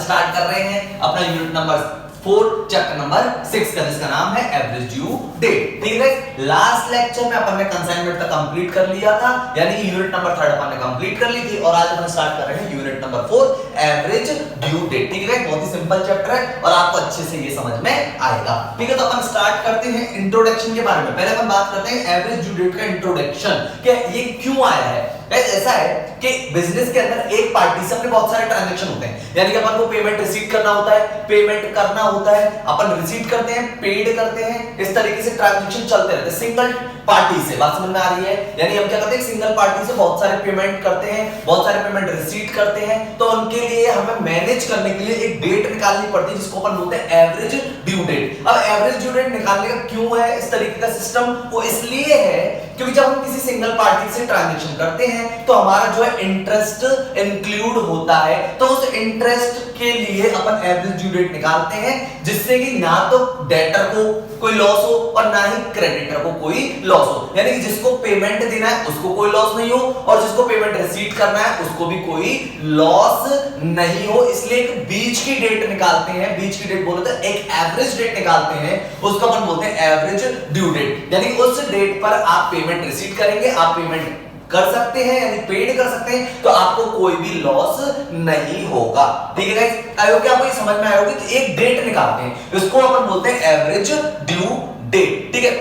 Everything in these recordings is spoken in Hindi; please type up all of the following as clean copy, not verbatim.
स्टार्ट कर रहे हैं अपना यूनिट नंबर 4 चैप्टर नंबर 6 का, जिसका नाम है एवरेज ड्यू डेट। ठीक है, लास्ट लेक्चर में अपन ने कंसाइनमेंट तक कंप्लीट कर लिया था, यानी कि यूनिट नंबर 3 अपन ने कंप्लीट कर ली थी, और आज अपन स्टार्ट कर रहे हैं unit number 4 average due date. ठीक है, बहुत ही सिंपल चैप्टर है और आपको अच्छे से ये समझ में आएगा। ठीक है, तो अपन स्टार्ट करते हैं इंट्रोडक्शन के बारे में। पहले अपन बात करते हैं एवरेज ड्यू डेट का इंट्रोडक्शन, कि ये क्यों आया है। ऐसा है कि बिजनेस के अंदर एक पार्टी से अपने बहुत सारे ट्रांजैक्शन होते हैं, यानी कि अपन को पेमेंट रिसीव करना होता है, पेमेंट करना होता है, अपन रिसीव करते हैं, पेड करते हैं, इस तरीके से ट्रांजैक्शन चलते रहते हैं सिंगल पार्टी से। बात समझ में आ रही है? यानी हम क्या करते हैं, सिंगल पार्टी से बहुत सारे पेमेंट करते हैं, बहुत सारे पेमेंट रिसीव करते हैं, तो उनके लिए हमें मैनेज करने के लिए एक डेट निकालनी पड़ती है, जिसको अपन बोलते हैं एवरेज ड्यू डेट। अब एवरेज ड्यू डेट निकालने का क्यों है इस तरीके का सिस्टम, वो इसलिए है क्योंकि जब हम किसी सिंगल पार्टी से ट्रांजैक्शन करते हैं तो हमारा जो है इंटरेस्ट इंक्लूड होता है, तो उस इंटरेस्ट के लिए अपन एवरेज ड्यू डेट निकालते हैं, जिससे कि ना तो डेटर को कोई लॉस हो और ना ही क्रेडिटर को कोई लॉस हो। यानी कि जिसको पेमेंट देना है उसको कोई लॉस नहीं हो, और जिसको पेमेंट रिसीव करना है उसको भी कोई लॉस नहीं हो। इसलिए एक बीच की डेट निकालते हैं, बीच की डेट बोलते हैं, एक एवरेज डेट निकालते हैं, उसको अपन बोलते हैं एवरेज ड्यू डेट। यानी उस डेट पर आप पेमेंट रिसीव करेंगे, आप पेमेंट कर सकते हैं, यानी पेड कर सकते हैं, तो आपको कोई भी लॉस नहीं होगा। ठीक है गाइस, आई होप कि आपको ये समझ में आया होगा कि एक डेट निकालते हैं, इसको अपन बोलते हैं एवरेज ड्यू डेट। ठीक है,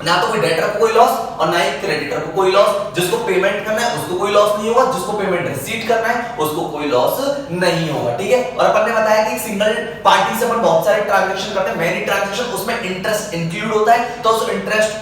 ना तो कोई डेटर को कोई लॉस और ना ही क्रेडिटर को कोई लॉस, जिसको पेमेंट करना है उसको कोई लॉस नहीं होगा, जिसको पेमेंट रिसीव करना है उसको कोई लॉस नहीं होगा। ठीक है, और अपन ने बताया कि सिंगल पार्टी से अपन बहुत सारे ट्रांजैक्शन करते हैं, मैनी ट्रांजैक्शन, उसमें इंटरेस्ट इंक्लूड होता है, तो उस इंटरेस्ट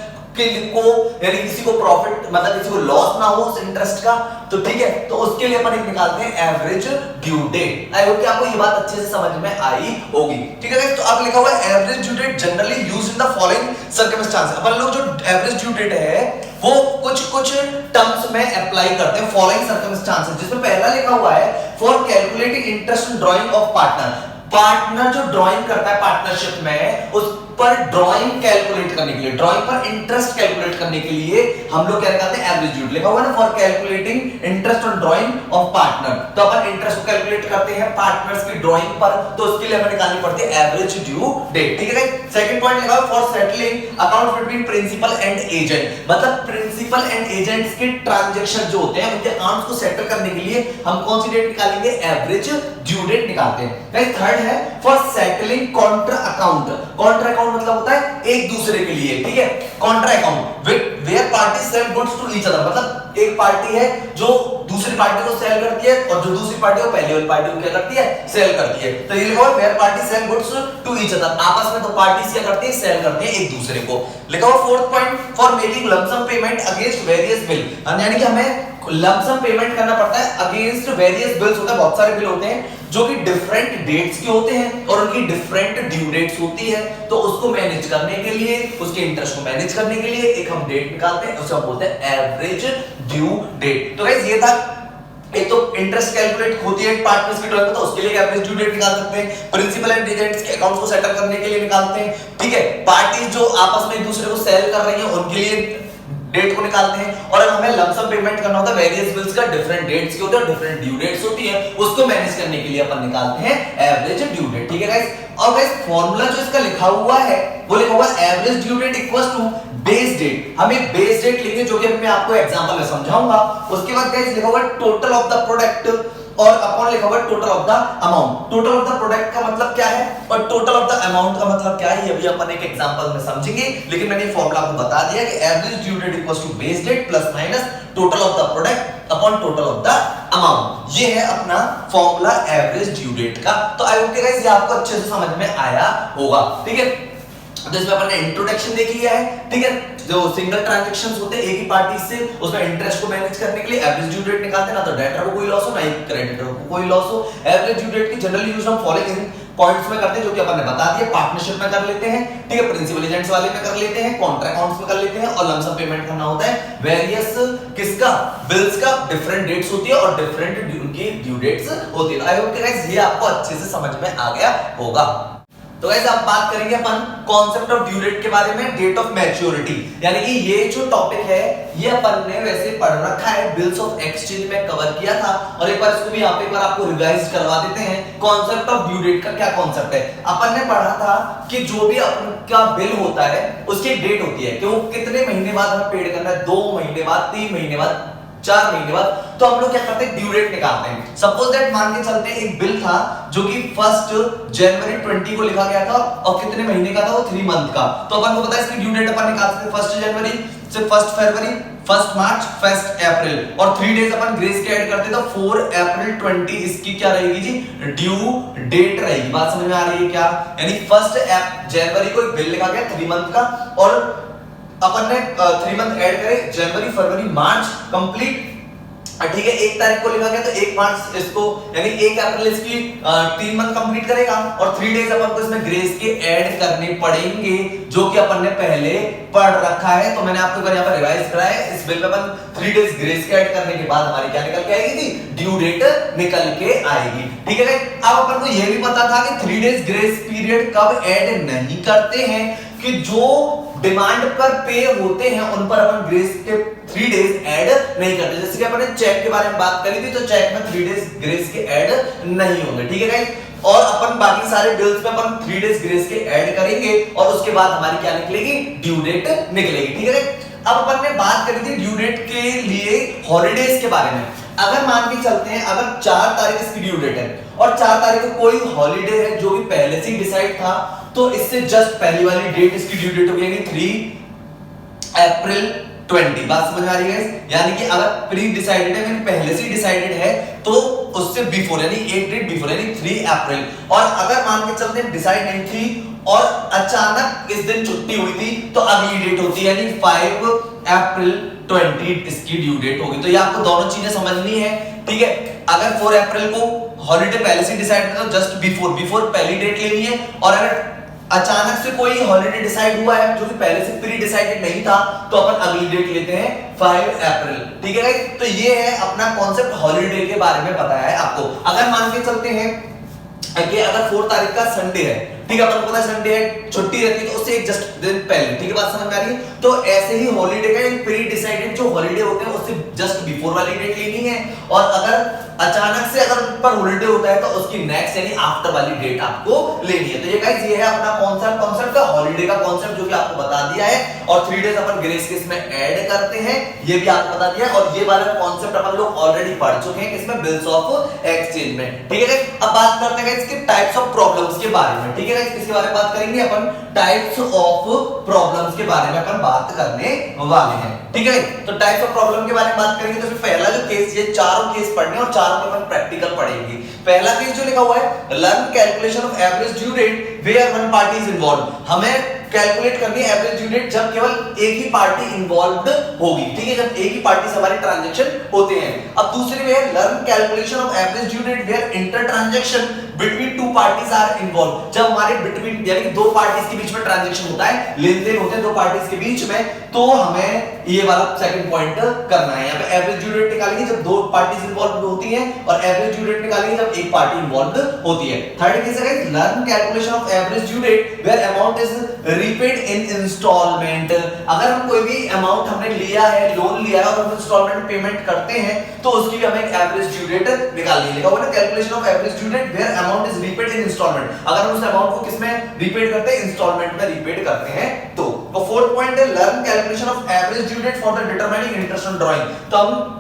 को यानी किसी को प्रॉफिट मतलब किसी को लॉस ना हो उस इंटरेस्ट का, तो ठीक है, तो उसके लिए अपन एक निकालते हैं average due date. I hope कि आपको ये बात अच्छे से समझ में आई होगी। ठीक है, तो अब लिखा हुआ है average due date generally used in the following circumstances. अपन लोग जो एवरेज ड्यू डेट है वो कुछ टर्म्स में अप्लाई करते हैं, फॉलोइंग सर्कमस्टेंसेस, जिसमें पहला लिखा हुआ है for calculating interest in drying of partner. Partner जो ड्राइंग करता है पार्टनरशिप में, उस पर ड्राइंग कैलकुलेट करने के लिए, ड्राइंग पर इंटरेस्ट कैलकुलेट करने के लिए हम लोग क्या करते हैं, एवरेज ड्यू डेट। लिखा हुआ है ना for calculating interest on drying of partner, तो अपन इंटरेस्ट को कैलकुलेट करते हैं पार्टनर्स की ड्राइंग पर, तो उसके लिए हमें निकालनी पड़ती है एवरेज ड्यू डेट। ठीक है, सेकंड पॉइंट लिखा है for settling account between principal and agent, मतलब प्रिंसिपल एंड एजेंट्स के ट्रांजैक्शन जो होते हैं उनके अकाउंट्स को सेटल करने के लिए हम कौन सी डेट निकालेंगे, एवरेज ड्यू डेट निकालते हैं। थर्ड है for settling contra account. Contra account मतलब होता है एक दूसरे के लिए। ठीक है, contra account where party sell goods to each other, मतलब एक पार्टी है जो दूसरी पार्टी को सेल करती है और जो दूसरी पार्टी को पहले वाली पार्टी को क्या करती है, सेल करती है। तो ये लिखा हुआ है where party sell goods to each other, आपस में दो पार्टीज क्या करती है, सेल करती है एक दूसरे को। लिखा हुआ fourth point for making lump sum payment against various bill, यानी कि हमें लमसम पेमेंट करना पड़ता है अगेंस्ट वेरियस बिल्स होता है, बहुत सारे बिल होते हैं जो कि डिफरेंट डेट्स के होते हैं और उनकी डिफरेंट ड्यू डेट्स होती है, तो उसको मैनेज करने के लिए, उसके इंटरेस्ट को मैनेज करने के लिए एक हम डेट निकालते हैं, उसे हम बोलते हैं एवरेज ड्यू डेट। तो गाइस ये था, एक तो इंटरेस्ट कैलकुलेट होती है पार्टनर्स की ड्राइंग, तो उसके लिए एवरेज ड्यू डेट निकाल सकते हैं, प्रिंसिपल एंड एजेंट्स के अकाउंट्स को सेटल करने के लिए निकालते हैं। ठीक है, पार्टीज जो आपस में एक दूसरे को सेल कर रही हैं उनके लिए डेट को निकालते हैं, और हमें लमसम पेमेंट करना होता है वेरियस बिल्स का, डिफरेंट डेट्स के होते हैं, डिफरेंट ड्यू डेट्स होती है, उसको मैनेज करने के लिए अपन निकालते हैं एवरेज ड्यू डेट। ठीक है गाइस, और गाइस फार्मूला जो इसका लिखा हुआ है वो लिखा हुआ है average due date equals to base date. हम एक बेस डेट लेंगे जो कि मैं आपको एग्जांपल में समझाऊंगा। उसके बाद गाइस लिखा हुआ है टोटल ऑफ द प्रोडक्ट, और अपॉन लिखा हुआ है total of the amount. Total of the product का मतलब क्या है और टोटल ऑफ द अमाउंट का मतलब क्या है, ये भी अपन एक एग्जांपल में समझेंगे, लेकिन मैंने ये फार्मूला आपको बता दिया कि average due date equals to base date plus minus total of the product upon total of the amount. ये है अपना फार्मूला एवरेज ड्यू डेट का। तो आई होप कि गाइस ये आपको अच्छे से समझ में आया होगा। ठीक है, तो इसमें अपन ने इंट्रोडक्शन देख लिया है। ठीक है, जो सिंगल ट्रांजैक्शंस होते हैं एक ही पार्टी से, उसमें इंटरेस्ट को मैनेज करने के लिए एवरेज ड्यू डेट निकालते हैं, ना तो डेटर को कोई लॉस हो ना ही क्रेडिटर को कोई लॉस हो। एवरेज ड्यू डेट की जनरली यूज हम फॉलोइंग पॉइंट्स में करते हैं, जो कि अपन ने बता दिया, पार्टनरशिप में कर लेते हैं। ठीक है, प्रिंसिपल एजेंट्स वाले में कर लेते हैं, कॉन्ट्रा अकाउंट्स में कर लेते हैं, और लमसम पेमेंट करना होता है वेरियस किसका, बिल्स का, डिफरेंट डेट्स होती है और डिफरेंट उनकी ड्यू डेट्स होती है। आई होप कि गाइस ये आपको अच्छे से समझ में आ गया होगा। तो गाइस अब बात करेंगे अपन कॉन्सेप्ट ऑफ ड्यू डेट के बारे में, डेट ऑफ मैच्योरिटी, यानी कि ये जो टॉपिक है ये अपन ने वैसे पढ़ रखा है, बिल्स ऑफ एक्सचेंज में कवर किया था, और एक बार इसको भी यहाँ पे एक बार आपको रिवाइज करवा देते हैं। कॉन्सेप्ट ऑफ ड्यू डेट का क्या कॉन्सेप्ट है, अपन ने पढ़ा था कि जो भी अपन का बिल होता है उसकी एक डेट होती है कि वो कितने महीने बाद हमें पेड करना है, 2 महीने बाद, 3 महीने बाद, 4 महीने बाद। तो हम लोग क्या करते हैं, ड्यू डेट निकालते हैं। सपोज दैट मान के चलते हैं एक बिल था जो कि 1 जनवरी 20 को लिखा गया था और कितने महीने का था, वो 3 मंथ का। तो अपन को पता है इसकी ड्यू डेट अपन निकाल सकते हैं 1 जनवरी से 1 फरवरी, 1 मार्च, 1 अप्रैल, और 3 डेज अपन ग्रेस के ऐड करते तो 4 अप्रैल 20 इसकी क्या रहेगी जी, ड्यू डेट रहेगी। बात समझ में आ रही है क्या, यानी 1 जनवरी को एक बिल लिखा गया 3 मंथ का, और अपन ने 3 मंथ ऐड करे, जनवरी, फरवरी, मार्च कंप्लीट, ठीक है। 1 तारीख को लिखा गया तो 1 मार्च इसको, यानी 1 अप्रैल इसकी 3 मंथ कंप्लीट करेगा, और 3 डेज अपन को इसमें ग्रेस के ऐड करने पड़ेंगे जो कि अपन ने पहले पढ़ रखा है। तो मैंने आपको एक बार यहाँ पर रिवाइज कराया है। इस बिल में अपन 3 डेज ग्रेस के ऐड करने के बाद हमारी क्या निकल के आएगी थी, ड्यू डेट निकल के आएगी, ठीक है। अब अपन को यह भी पता था कि 3 डेज ग्रेस पीरियड कब ऐड नहीं करते हैं, कि जो डिमांड पर पे होते हैं उन पर अपन ग्रेस के 3 डेज ऐड नहीं करते। जैसे कि अपन चेक के बारे में बात करी थी, तो चेक में 3 डेज ग्रेस के ऐड नहीं होंगे, ठीक है गाइस। और अपन बाकी सारे बिल्स में अपन 3 डेज ग्रेस के ऐड करेंगे, और उसके बाद हमारी क्या निकलेगी, ड्यू डेट निकलेगी, ठीक है। अब अपन ने बात करी थी ड्यू डेट के लिए हॉलीडेज के बारे में। अगर मान के चलते हैं, अगर 4 तारीख इसकी ड्यू डेट है और 4 तारीख को कोई हॉलीडे है जो भी पहले से ही डिसाइड था, तो इससे जस्ट पहली वाली डेट इसकी ड्यू डेट हो गई 3 अप्रैल 20। बात समझ आ रही है, यानी कि अगर प्री डिसाइडेड है, यानी पहले से डिसाइडेड है, तो उससे बिफोर यानी एक डेट बिफोर यानी 3 अप्रैल। और अगर मान के चलते हैं डिसाइड नहीं थी और अचानक इस दिन छुट्टी हुई थी, तो अगली डेट होती है यानी 5 अप्रैल 20 इसकी ड्यू डेट होगी। तो ये आपको दोनों चीजें समझनी है, ठीक है। अगर 4 अप्रैल को हॉलीडे पहले से डिसाइड है तो जस्ट बिफोर पहली डेट लेनी है, और अगर अचानक से कोई हॉलीडे डिसाइड हुआ है जो कि पहले से प्री डिसाइडेड नहीं था, तो अपन अगली डेट लेते हैं 5 अप्रैल, ठीक है गाइस। तो ये है अपना कॉन्सेप्ट हॉलीडे के बारे में बताया है आपको। अगर मान के चलते हैं कि अगर 4 तारीख का संडे है, ठीक है, अपन को पता है संडे है, छुट्टी रहती है, तो उससे एक जस्ट दिन पहले, ठीक है, बात समझ में आ रही है। तो ऐसे ही हॉलीडे का एक प्री डिसाइडेड जो हॉलीडे होते हैं उससे जस्ट बिफोर वाली डेट लेनी है, और अगर अचानक से अगर उन पर हॉलीडे होता है तो उसकी नेक्स्ट यानी आफ्टर वाली डेट आपको लेनी है। तो ये गाइस ये है अपना कॉन्सेप्ट का हॉलीडे का कॉन्सेप्ट, जो कि आपको बता दिया है, और 3 डेज अपन ग्रेस के इसमें ऐड करते हैं, ये भी आपको बता दिया है। और ये वाला कॉन्सेप्ट अपन लोग ऑलरेडी पढ़ चुके हैं इसमें बिल्स ऑफ एक्सचेंज में, ठीक है गाइस। अब बात करते हैं इसके टाइप्स ऑफ प्रॉब्लम्स के बारे में, ठीक है गाइस। किसके बारे में बात करेंगे अपन, टाइप्स ऑफ प्रॉब्लम्स के बारे में अपन बात करने वाले हैं, ठीक है। तो टाइप्स ऑफ प्रॉब्लम के बारे में बात करेंगे, तो पहला जो केस, ये चारों केस पढ़ने और चारों में अपन प्रैक्टिकल पढ़ेंगे। पहला केस जो लिखा हुआ है, learn calculation of average due date where one party is involved. हमें कैलकुलेट करनी है एवरेज ड्यू डेट जब केवल एक ही पार्टी इन्वॉल्व्ड होगी, ठीक है, जब एक ही पार्टी से हमारे ट्रांजैक्शन होते हैं। अब दूसरी में है learn calculation of average due date where inter transaction between 2 parties are involved. जब हमारे बिटवीन यानी कि 2 पार्टीज के बीच में ट्रांजैक्शन होता है, लेन देन होते हैं 2 पार्टीज के बीच में, तो हमें ये वाला सेकंड पॉइंट करना है। यहाँ पे एवरेज ड्यू डेट निकालेंगे जब 2 पार्टीज इन्वॉल्व्ड होती हैं, और एवरेज ड्यू डेट निकालेंगे जब एक पार्टी इन्वॉल्व्ड होती है। थर्ड केस है learn calculation of average due date where amount is repaid in instalment. अगर हम कोई भी अमाउंट हमने लिया है, लोन लिया है और हम इंस्टॉलमेंट पेमेंट करते हैं, तो उसकी भी हमें एक एवरेज ड्यू डेट निकालनी है। लिखा हुआ है calculation of average due date where amount is repaid in instalment. अगर हम उस अमाउंट को किसमें रीपेड करते हैं, इंस्टॉलमेंट में रीपेड करते हैं। तो फोर्थ पॉइंट है learn calculation of average due date for the determining interest on drawing. तो हम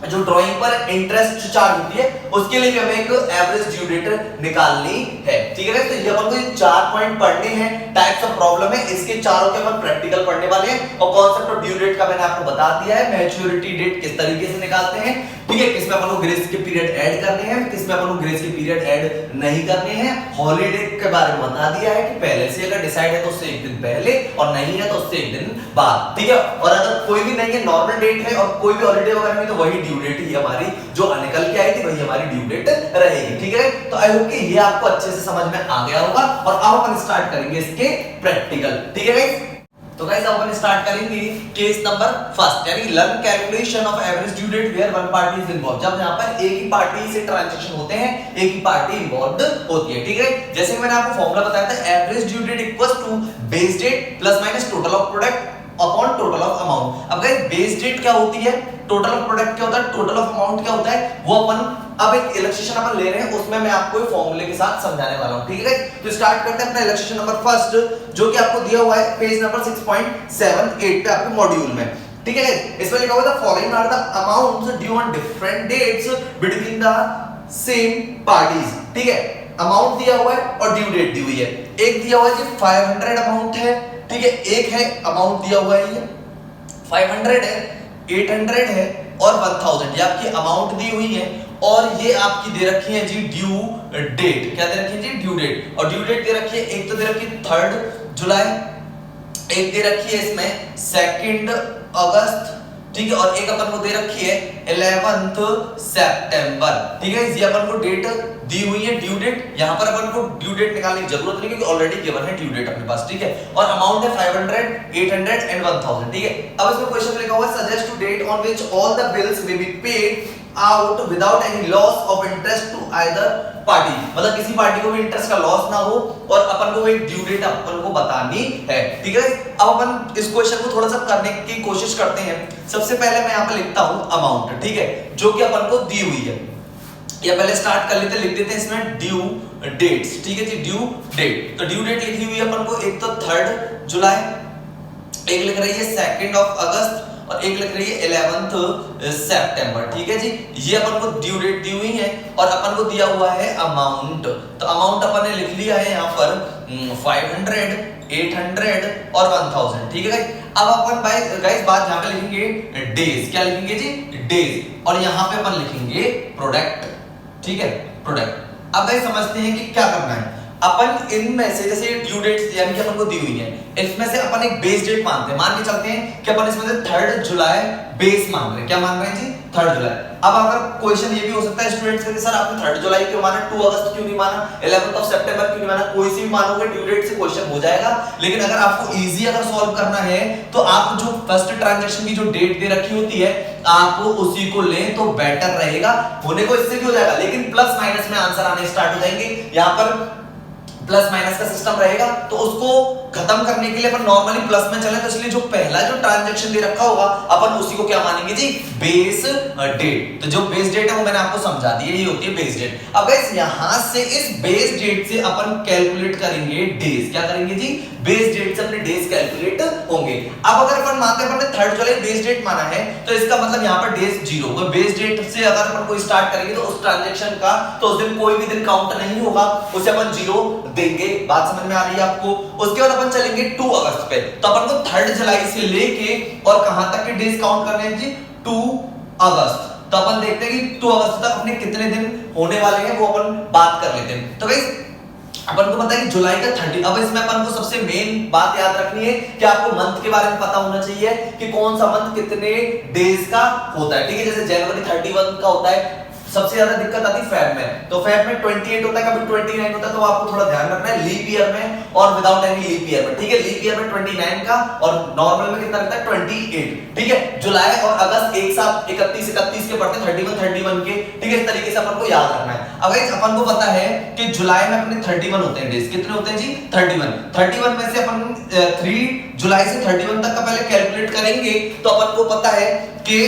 जो ड्राइंग पर इंटरेस्ट चार्ज होती है उसके लिए भी हमें एक एवरेज ड्यू डेट निकालनी है, ठीक है। तो ये अपन को ये 4 पॉइंट पढ़ने हैं, टाइप्स ऑफ प्रॉब्लम है, इसके चारों के अपन प्रैक्टिकल पढ़ने वाले हैं। और कॉन्सेप्ट ऑफ ड्यू डेट का मैंने आपको बता दिया है, मैच्योरिटी डेट किस तरीके से निकालते हैं, ठीक है, किसमें अपन को ग्रेस के पीरियड ऐड करने हैं, किसमें अपन को ग्रेस के पीरियड ऐड नहीं करने हैं। हॉलीडे के बारे में बता दिया है कि पहले से अगर डिसाइड है तो उससे एक दिन पहले, और नहीं है तो उससे एक दिन बाद, ठीक है। और अगर कोई भी नहीं है, नॉर्मल डेट है और कोई भी हॉलीडे वगैरह नहीं, तो वही ड्यू डेट ही हमारी जो निकल के आई थी वही हमारी ड्यू डेट रहेगी, ठीक है। तो आई होप कि ये आपको अच्छे से समझ में आ गया होगा, और अब अपन स्टार्ट करेंगे इसके प्रैक्टिकल, ठीक है गाइस। तो गाइस अपन स्टार्ट करेंगे केस नंबर फर्स्ट, यानी learn calculation of average due date where one party is involve. जब यहाँ पर एक ही पार्टी से ट्रांजैक्शन होते हैं, एक ही पार्टी इन्वॉल्व होती है, ठीक है। जैसे कि मैंने आपको फॉर्मूला बताया था, average due date equals to base date plus minus total of product upon total of amount. अब गाइस बेस डेट क्या होती है, टोटल ऑफ प्रोडक्ट क्या होता है, टोटल ऑफ अमाउंट क्या होता है, वो अपन अब एक इलस्ट्रेशन अपन ले रहे हैं, उसमें मैं आपको एक फॉर्मूले के साथ समझाने वाला हूं, ठीक है। तो स्टार्ट करते हैं अपना इलस्ट्रेशन नंबर फर्स्ट, जो कि आपको दिया हुआ है पेज नंबर 6.78 पे आपके मॉड्यूल में, ठीक है। इसमें लिखा हुआ है the following are the amounts due on different dates between the same parties, ठीक है। अमाउंट दिया हुआ है और ड्यू डेट दी हुई है। एक दिया हुआ है जी 500 अमाउंट है, ठीक है। एक है अमाउंट दिया हुआ है, ये 500 है, 800 है और 1000, ये आपकी अमाउंट दी हुई है। और ये आपकी दे रखी है जी ड्यू डेट, क्या दे रखी है जी ड्यू डेट। और ड्यू डेट दे रखी है, एक तो दे रखी है 3 जुलाई, एक दे रखी है इसमें 2 अगस्त, ठीक है। और एक अपन को दे रखी है 11 सितंबर, ठीक है। ये अपन को डेट दी हुई है ड्यू डेट। यहां पर अपन को ड्यू डेट निकालने की जरूरत नहीं, क्योंकि ऑलरेडी गिवन है ड्यू डेट अपने पास, ठीक है। और अमाउंट है 500, 800 एंड 1000, ठीक है। अब इसमें क्वेश्चन लिखा हुआ है suggest to date on which all the bills may be paid out without any loss of interest to either party, मतलब किसी पार्टी को भी इंटरेस्ट का लॉस ना हो, और अपन को एक ड्यू डेट अपन को बतानी है, ठीक है। अब अपन इस क्वेश्चन को थोड़ा सा करने की कोशिश करते हैं। सबसे पहले मैं यहां पे लिखता हूं अमाउंट, ठीक है, जो कि अपन को दी हुई है। या पहले स्टार्ट कर लेते, लिख देते हैं इसमें ड्यू डेट्स, ठीक है जी, ड्यू डेट। तो ड्यू डेट लिखी हुई है अपन को, एक तो 3 जुलाई, एक लिख रही है 2 अगस्त और एक लिख रही है 11 सितंबर, ठीक है जी। ये अपन को ड्यू डेट दी हुई है और अपन को दिया हुआ है अमाउंट। तो अमाउंट अपन ने लिख लिया है यहाँ पर 500, 800 और 1000, ठीक है गाइस। अब अपन गाइस बात यहाँ पे लिखेंगे डेज, क्या लिखेंगे जी, डेज। और यहाँ पे अपन लिखेंगे प्रोडक्ट, ठीक है, प्रोडक्ट। अब गाइस समझते हैं कि क्या करना है। अपन इनमें से जैसे ड्यू डेट्स यानी कि अपन को दी हुई है, इसमें से अपन एक बेस डेट मानते हैं, मान के चलते हैं कि अपन इसमें से 3 जुलाई बेस मान रहे हैं। क्या मान रहे हैं जी, 3 जुलाई। अब अगर क्वेश्चन ये भी हो सकता है स्टूडेंट्स का कि सर आपने 3 जुलाई क्यों माना, 2 अगस्त क्यों नहीं माना, 11 सितंबर क्यों नहीं माना। कोई सी भी मानोगे ड्यू डेट से क्वेश्चन हो जाएगा। लेकिन अगर आपको इजी अगर सॉल्व करना है तो आप जो फर्स्ट ट्रांजैक्शन की जो डेट दे रखी होती है आप उसी को लें तो बेटर रहेगा। होने को इससे भी हो जाएगा, लेकिन प्लस माइनस में आंसर आने स्टार्ट हो जाएंगे। यहाँ पर प्लस माइनस का सिस्टम रहेगा, तो उसको खत्म करने के लिए अपन नॉर्मली प्लस में चले, तो इसलिए जो पहला जो ट्रांजैक्शन दे रखा होगा अपन उसी को क्या मानेंगे जी, बेस डेट। तो जो बेस डेट है वो मैंने आपको समझा दी है, ये होती है बेस डेट। अब गाइस यहां से इस बेस डेट से अपन कैलकुलेट करेंगे डेज। क्या करेंगे जी, बेस डेट से अपने डेज कैलकुलेट होंगे। अब अगर अपन मानते हैं अपन ने 3 जुलाई बेस डेट माना है, तो इसका मतलब यहाँ पर डेज 0, तो बेस डेट से अगर अपन कोई स्टार्ट करेंगे तो उस ट्रांजैक्शन का तो उस दिन कोई भी दिन काउंट नहीं होगा, उसे अपन 0 देंगे। बात समझ में आ रही है आपको। उसके बाद अपन चलेंगे 2 अगस्त पे, तो अपन को 3 जुलाई से लेके और कहां तक के डेज काउंट करने हैं जी, 2 अगस्त। तो अपन देखते हैं कि 2 अगस्त तक अपने कितने दिन होने वाले हैं, वो अपन बात कर लेते हैं। तो गाइस अपन को पता है कि जुलाई का 30। अब इसमें अपन को सबसे मेन बात याद रखनी है कि आपको मंथ के बारे में पता होना चाहिए कि कौन सा मंथ कितने डेज का होता है, ठीक है। जैसे जनवरी 31 का होता है, सबसे ज्यादा दिक्कत आती है फेब में, तो फेब में 28 होता है, कभी 29 होता है, तो आपको थोड़ा ध्यान रखना है लीप ईयर में और विदाउट एनी लीप ईयर में, ठीक है। लीप ईयर में 29 का और नॉर्मल में कितना रहता है 28, ठीक है। जुलाई और अगस्त एक साथ 31 के पड़ते हैं, 31 के, ठीक है। इस तरीके से अपन को याद रखना है। अब गाइस अपन को पता है कि जुलाई में अपने 31 होते हैं डेज, कितने होते हैं जी, 31 में से अपन 3 जुलाई से 31 तक का पहले कैलकुलेट करेंगे, तो अपन को पता है कि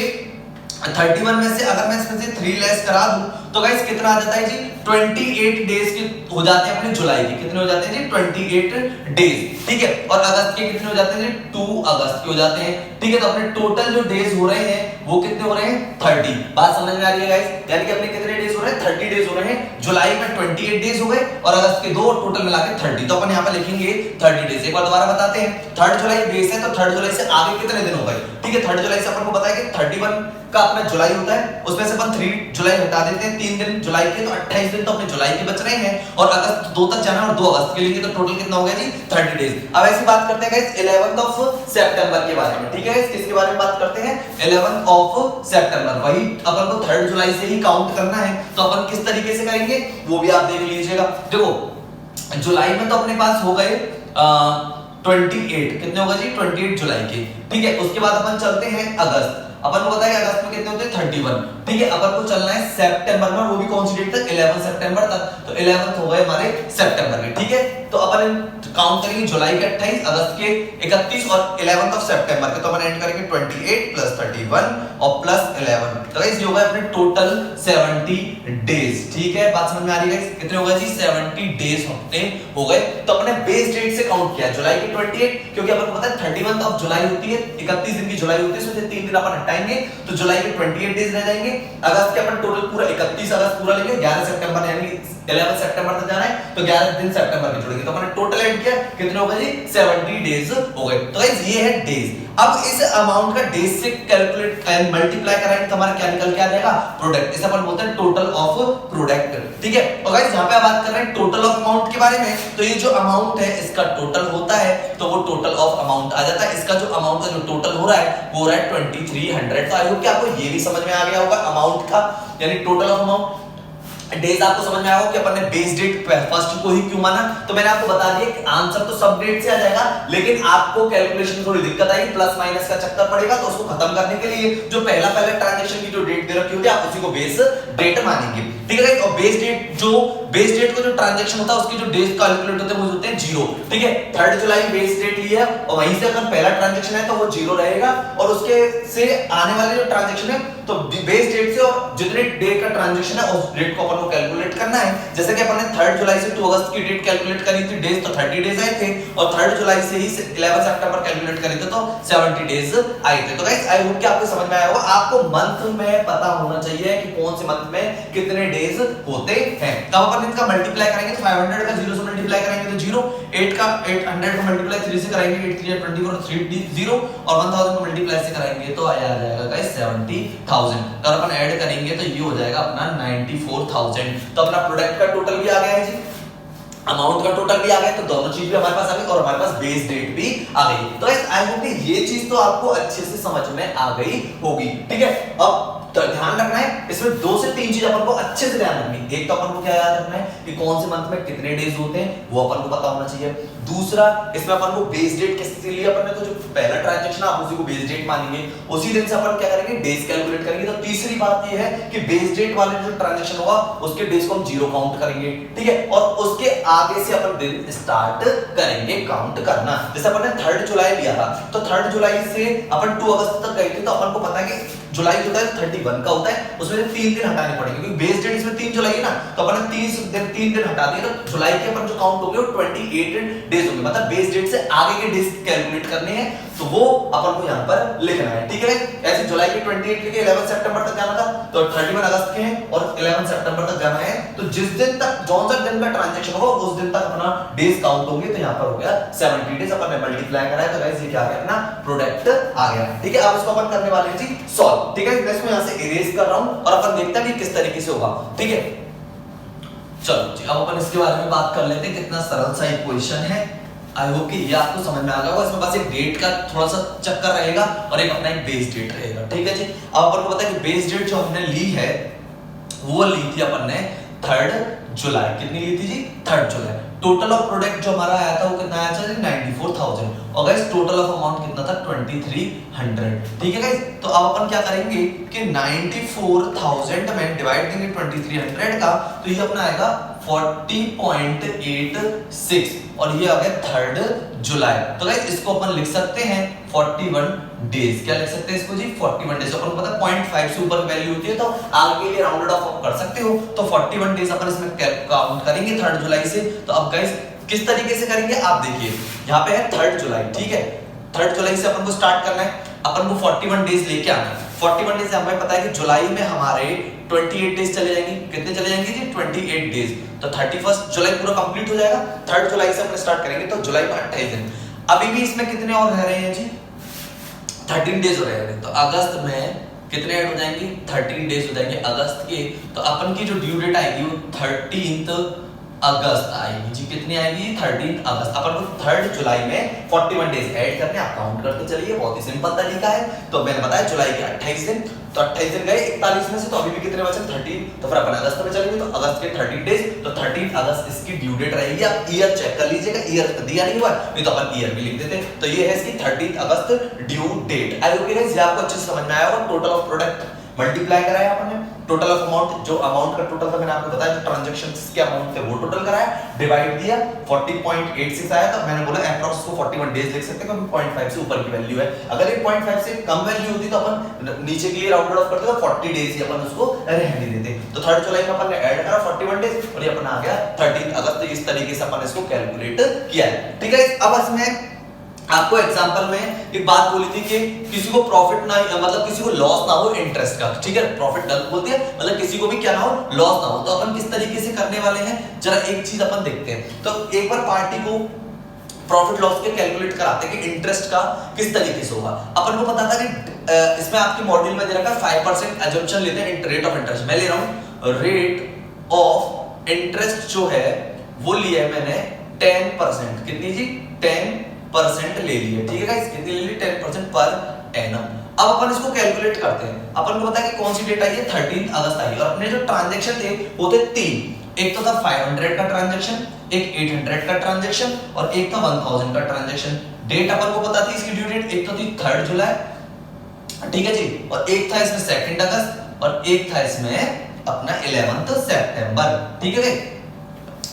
31 में से अगर मैं इसमें से 3 लेस करा दूं तो गाइस कितना आ जाता है जी, 28 डेज के हो जाते हैं अपने जुलाई के। कितने हो जाते हैं जी, 28 डेज, ठीक है। और अगस्त के कितने हो जाते हैं जी, 2 अगस्त के हो जाते हैं, ठीक है। तो अपने टोटल जो डेज हो रहे हैं वो कितने हो रहे हैं, 30। बात समझ में आ रही है गाइस, यानी कि अपने कितने डेज हो रहे हैं, 30 डेज हो रहे हैं। जुलाई में 28 डेज हो गए और अगस्त के 2 और टोटल मिला के 30। तो अपन यहाँ पे लिखेंगे 30 डेज। एक बार दोबारा बताते हैं, 3 जुलाई बेस है, तो 3 जुलाई से आगे कितने दिन हो गए, ठीक है। 3 जुलाई से अपन को पता है कि 31 का अपना जुलाई होता है, उसमें से अपन 3 जुलाई हटा देते हैं, 3 दिन जुलाई के, तो 28 दिन तो अपने जुलाई के बच रहे हैं। और अगस्त 2 तक जाना और 2 अगस्त के लिए, तो टोटल कितना हो गया जी, 30 डेज। अब ऐसी बात करते हैं गाइस 11 सितंबर के बारे में, ठीक है। किसके बारे में बात करते हैं, 11 सितंबर। वही अपन को 3 जुलाई से ही काउंट करना है, तो अपन किस तरीके से करेंगे वो भी आप देख लीजिएगा। देखो जुलाई में तो अपने पास हो गए 28 कितने होगा जी 28 जुलाई के। ठीक है, उसके बाद अपन चलते हैं अगस्त। अपन को पता है अगस्त में कितने होते हैं 31। ठीक है, अपन को चलना है सितंबर में, वो भी कौन सी डेट तक 11 सितंबर तक। तो 11 हो गए हमारे सितंबर के। ठीक है, तो अपन काउंट करेंगे जुलाई के 28, अगस्त के 31 और 11 ऑफ सितंबर के। तो अपन एंड करेंगे 28 प्लस 31 और प्लस 11। तो गाइस ये होगा अपने टोटल 70 डेज। ठीक है, बात समझ में आ रही है? कितने हो गए जी 70 डेज अपने हो गए। तो अपने बेस डेट से काउंट किया जुलाई के 28, क्योंकि अपन को पता है 31 ऑफ जुलाई होती है, 31 दिन की जुलाई होती है, उसमें से 3 दिन अपन हटाएंगे तो जुलाई के 28 डेज रह जाएंगे। अगस्त के अपन टोटल पूरा 31 अगस्त पूरा लेंगे, 11 सितंबर यानी 11 सितंबर तक जाना है तो 11 दिन सितंबर के जोड़ेंगे। तो अपने टोटल एंड किया कितने हो गए जी 70 डेज हो गए। तो गाइस ये है डेज। अब इस अमाउंट का डेज से कैलकुलेट एंड मल्टीप्लाई कराएंगे तो हमारा क्या निकल के आ जाएगा प्रोडक्ट। इसे अपन बोलते हैं टोटल ऑफ प्रोडक्ट। ठीक है, और गाइस यहां पे आप बात कर रहे हैं टोटल ऑफ अमाउंट के बारे में, तो ये जो अमाउंट है इसका टोटल होता है तो वो टोटल ऑफ अमाउंट आ जाता है। इसका जो अमाउंट का जो टोटल हो रहा है वो हो रहा है 2300। तो आई होप कि आपको ये भी समझ में आ गया होगा अमाउंट का यानी टोटल ऑफ अमाउंट। डेज आपको समझ में आएगा कि अपन ने बेस डेट फर्स्ट को ही क्यों माना। तो मैंने आपको बता दिया कि आंसर तो सब डेट से आ जाएगा, लेकिन आपको कैलकुलेशन थोड़ी दिक्कत आएगी, प्लस माइनस का चक्कर पड़ेगा। तो उसको खत्म करने के लिए जो पहला ट्रांजैक्शन की जो डेट दे रखी होती है आप उसी को बेस डेट मानेंगे। ठीक है, और बेस डेट को जो ट्रांजैक्शन होता है उसके जो डेज कैलकुलेट होते हैं वो होते हैं 0। ठीक है, 3 जुलाई बेस डेट लिया और वहीं से अगर पहला ट्रांजैक्शन है तो वो 0 रहेगा, और उसके से आने वाले जो ट्रांजैक्शन है तो बेस डेट से और जितने डेट का ट्रांजैक्शन है उस डेट को अपन को कैलकुलेट करना है। जैसे कि अपन ने 3 जुलाई से 2 अगस्त की डेट कैलकुलेट करी थी, डेज तो 30 डेज आए थे, और 3 जुलाई से ही 11 सितंबर कैलकुलेट करे थे तो 70 डेज आए थे। तो गाइस आई होप कि आपको समझ में आया होगा। आपको मंथ में पता होना चाहिए कि कौन से मंथ में कितने डेज होते हैं। तब अपन इनका मल्टीप्लाई करेंगे तो 500 का 0 से मल्टीप्लाई करेंगे तो 0, 8 का 800 का मल्टीप्लाई 3 से कराएंगे 8 3 24 और 3 0, और 1000 को मल्टीप्लाई से कराएंगे तो आ जाएगा गाइस 70000। तो अपन ऐड करेंगे तो ये हो जाएगा अपना 94000। तो अपना प्रोडक्ट का टोटल भी आ गया है जी, अमाउंट का टोटल भी आ गया, तो दोनों चीज भी हमारे पास आ गई और हमारे पास बेस डेट भी आ गई। तो आई होप ये चीज तो आपको अच्छे से समझ में आ गई होगी। ठीक है, अब तो ध्यान रखना है इसमें 2 से 3 चीज अपन को अच्छे से ध्यान रखनी है। एक तो अपन को क्या याद रखना है कि कौन से मंथ में कितने डेज होते हैं वो अपन को पता होना चाहिए। दूसरा, इसमें अपन को बेस डेट किसके लिए अपन ने तो जो पहला ट्रांजैक्शन आप उसी को बेस डेट मानेंगे, उसी दिन से अपन क्या करेंगे डेज कैलकुलेट करेंगे। तो तीसरी बात ये है कि बेस डेट वाले जो ट्रांजैक्शन होगा उसके डेज को हम 0 काउंट करेंगे। ठीक है, और उसके आगे से अपन दिन स्टार्ट करेंगे काउंट करना। जैसे अपन ने 3 जुलाई लिया था तो 3 जुलाई से अपन 2 अगस्त तक गए थे, तो अपन को पता है कि जुलाई जो होता है 31 का होता है, उसमें से 3 दिन हटाने पड़ेंगे क्योंकि बेस डेट इसमें 3 जुलाई है ना, तो अपन ने 3 दिन हटा दिए तो जुलाई के अपन जो काउंट हो गए वो 28 डेज होंगे। मतलब बेस डेट से आगे के डेज कैलकुलेट करने हैं तो वो अपन को यहाँ पर लिखना है। ठीक है, ऐसे जुलाई के 28 लेके 11 सितंबर तक जाना था तो 31 अगस्त के हैं और 11 सितंबर तक जाना है, तो जिस दिन तक जौन सा दिन का ट्रांजैक्शन होगा उस दिन तक अपना डेज काउंट होंगे। तो यहाँ पर हो गया 70 डेज, अपन ने मल्टीप्लाई करा है तो गाइस ये क्या आ गया अपना प्रोडक्ट आ गया। ठीक है, अब इसको अपन करने वाले हैं जी सॉल्व। ठीक है, मैं इसको यहाँ से इरेज कर रहा हूँ और अपन देखते हैं कि किस तरीके से होगा। ठीक है, चलो जी अब अपन इसके बारे में बात कर लेते हैं। कितना सरल सा इक्वेशन है, आई होप कि ये आपको समझ में आ गया होगा। इसमें बस एक डेट का थोड़ा सा चक्कर रहेगा और एक अपना एक बेस डेट रहेगा। ठीक है जी, अब अपन को पता है कि बेस डेट जो हमने ली है वो ली थी अपन ने 3 जुलाई। कितनी ली थी जी 3 जुलाई। टोटल ऑफ प्रोडक्ट जो हमारा आया था वो कितना आया था जी 94000, और गाइस टोटल ऑफ अमाउंट कितना था 2300। ठीक है गाइस, तो अब अपन क्या करेंगे कि 94000 में डिवाइड देंगे 2300 का, तो ये अपना आएगा 40.86 और ये आ गया 3 जुलाई। तो गाइस इसको अपन लिख सकते हैं 41 डेज। क्या लिख सकते हैं इसको जी 41 डेज। अपन को पता है 0.5 से ऊपर वैल्यू होती है तो आगे के लिए राउंडेड ऑफ कर सकते हो। तो 41 डेज अपन इसमें काउंट करेंगे 3 जुलाई से। तो अब गाइस किस तरीके से करेंगे आप देखिए, यहाँ पे है 3 जुलाई। ठीक है, 3 जुलाई से अपन को स्टार्ट करना है, अपन को 41 डेज लेके आना है। 41 डेज से हमें पता है कि जुलाई में हमारे 28 डेज चले जाएंगे। कितने चले जाएंगे जी 28 डेज। तो 31 जुलाई पूरा कंप्लीट हो जाएगा। 3 जुलाई से अपन स्टार्ट करेंगे तो जुलाई में 28 दिन। अभी भी इसमें कितने और रह रहे हैं जी 13 डेज हो रहे हैं। तो अगस्त में कितने ऐड हो जाएंगे 13 डेज हो जाएंगे अगस्त के। तो अपन की जो ड्यू डेट आएगी वो 13 अगस्त आएगी जी। कितनी आएगी? 13 अगस्त। अपन को 3 जुलाई में 41 डेज ऐड करने, आप काउंट करते चलिए, बहुत ही सिंपल तरीका है। तो मैंने बताया जुलाई के 28 दिन, तो 28 दिन गए 41 में से, तो अभी भी कितने बचे? 13। तो फिर अपन अगस्त में चलेंगे, तो अगस्त के 13 डेज, तो 13 अगस्त इसकी ड्यू डेट रहेगी। आप ईयर चेक कर लीजिएगा, ईयर दिया नहीं हुआ नहीं तो अपन ईयर भी लिख देते। तो ये है इसकी 13 अगस्त due date. I hope guys ये आपको अच्छे से समझ में आया होगा। टोटल ऑफ प्रोडक्ट मल्टीप्लाई कराया अपन ने, टोटल ऑफ अमाउंट, जो अमाउंट का टोटल था मैंने आपको बताया, जो ट्रांजैक्शंस के अमाउंट थे वो टोटल कराया, डिवाइड दिया, 40.86 आया। तो मैंने बोला अप्रॉक्स को 41 डेज लिख सकते हैं क्योंकि 0.5 से ऊपर की वैल्यू है। अगर ये 0.5 से कम वैल्यू होती तो अपन नीचे के लिए राउंड ऑफ करते तो 40 डेज ही अपन उसको रहने देते। तो 3 जुलाई में अपन ने ऐड करा 41 डेज और ये अपन आ गया 13 अगस्त। इस तरीके से अपन इसको कैलकुलेट किया है, ठीक है। अब इसमें आपको एग्जांपल में एक बात बोली थी कि किसी को प्रॉफिट ना, मतलब किसी को लॉस ना हो इंटरेस्ट का, ठीक है। प्रॉफिट डन बोलती है, मतलब किसी को भी क्या ना हो, लॉस ना हो। तो अपन किस तरीके से करने वाले हैं, जरा एक चीज अपन देखते हैं। तो एक बार पार्टी को प्रॉफिट लॉस के कैलकुलेट कराते हैं कि इंटरेस्ट का किस तरीके से होगा। अपन को पता था कि इसमें आपके मॉड्यूल में दे रखा है 5% एजम्पशन लेते हैं रेट ऑफ इंटरेस्ट। मैं ले रहा हूं रेट ऑफ इंटरेस्ट जो है वो लिया है मैंने 10%। कितनी जी? 10% ले लिए, ठीक है गाइस। कितनी ले ली? 10% पर एनम। अब अपन इसको कैलकुलेट करते हैं। अपन को पता है कि कौन सी डेट आई है? 13 अगस्त आई। और अपने जो ट्रांजैक्शन थे वो थे 3। एक तो था 500 का ट्रांजैक्शन, एक 800 का ट्रांजैक्शन और एक था 1000 का ट्रांजैक्शन। डेट अपन को पता थी इसकी ड्यू डेट, एक तो थी 3 जुलाई, ठीक है जी, और एक था इसमें 2 अगस्त और एक था इसमें अपना 11 सितंबर, ठीक है।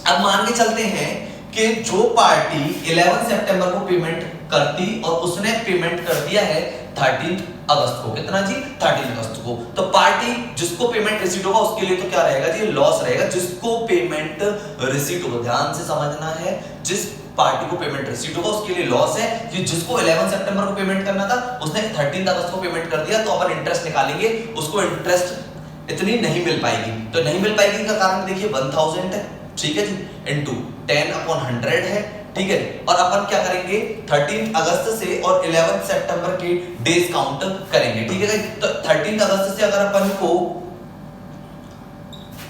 अब मान के चलते हैं कि जो पार्टी 11 सितंबर को पेमेंट करती और उसने पेमेंट कर दिया है 13 अगस्त को। कितना जी? 13 अगस्त को। तो पार्टी जिसको पेमेंट रिसीट होगा उसके लिए तो क्या रहेगा जी? लॉस रहेगा। जिसको पेमेंट रिसीट होगा, ध्यान से समझना है, जिस पार्टी को पेमेंट रिसीट होगा उसके लिए लॉस है। जिसको 11 सितंबर को पेमेंट करना था उसने 13 अगस्त को पेमेंट कर दिया, तो अपन इंटरेस्ट निकालेंगे, उसको इंटरेस्ट इतनी नहीं मिल पाएगी। तो नहीं मिल पाएगी का कारण देखिए 1000 है, ठीक है जी, इनटू 10/100 है, ठीक है। और अपन क्या करेंगे 13 अगस्त से और 11 सितंबर के डेज काउंट करेंगे, ठीक है। तो 13 अगस्त से अगर अपन को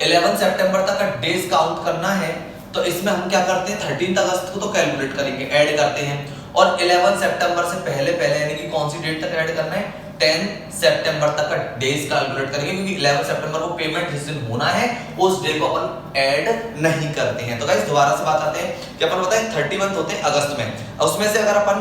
11 सितंबर तक का डेज काउंट करना है तो इसमें हम क्या करते हैं 13 अगस्त को तो कैलकुलेट करेंगे, ऐड करते हैं, और 11 सितंबर से पहले पहले यानी कि कौन सी डेट तक ऐड करना है? 10 सितंबर तक का डेज कैलकुलेट करेंगे, क्योंकि 11 सितंबर को पेमेंट जिस दिन होना है उस डे को अपन ऐड नहीं करते हैं। तो गाइस दोबारा से बात आते हैं कि अपन बताएं 31 होते हैं अगस्त में, उसमें से अगर अपन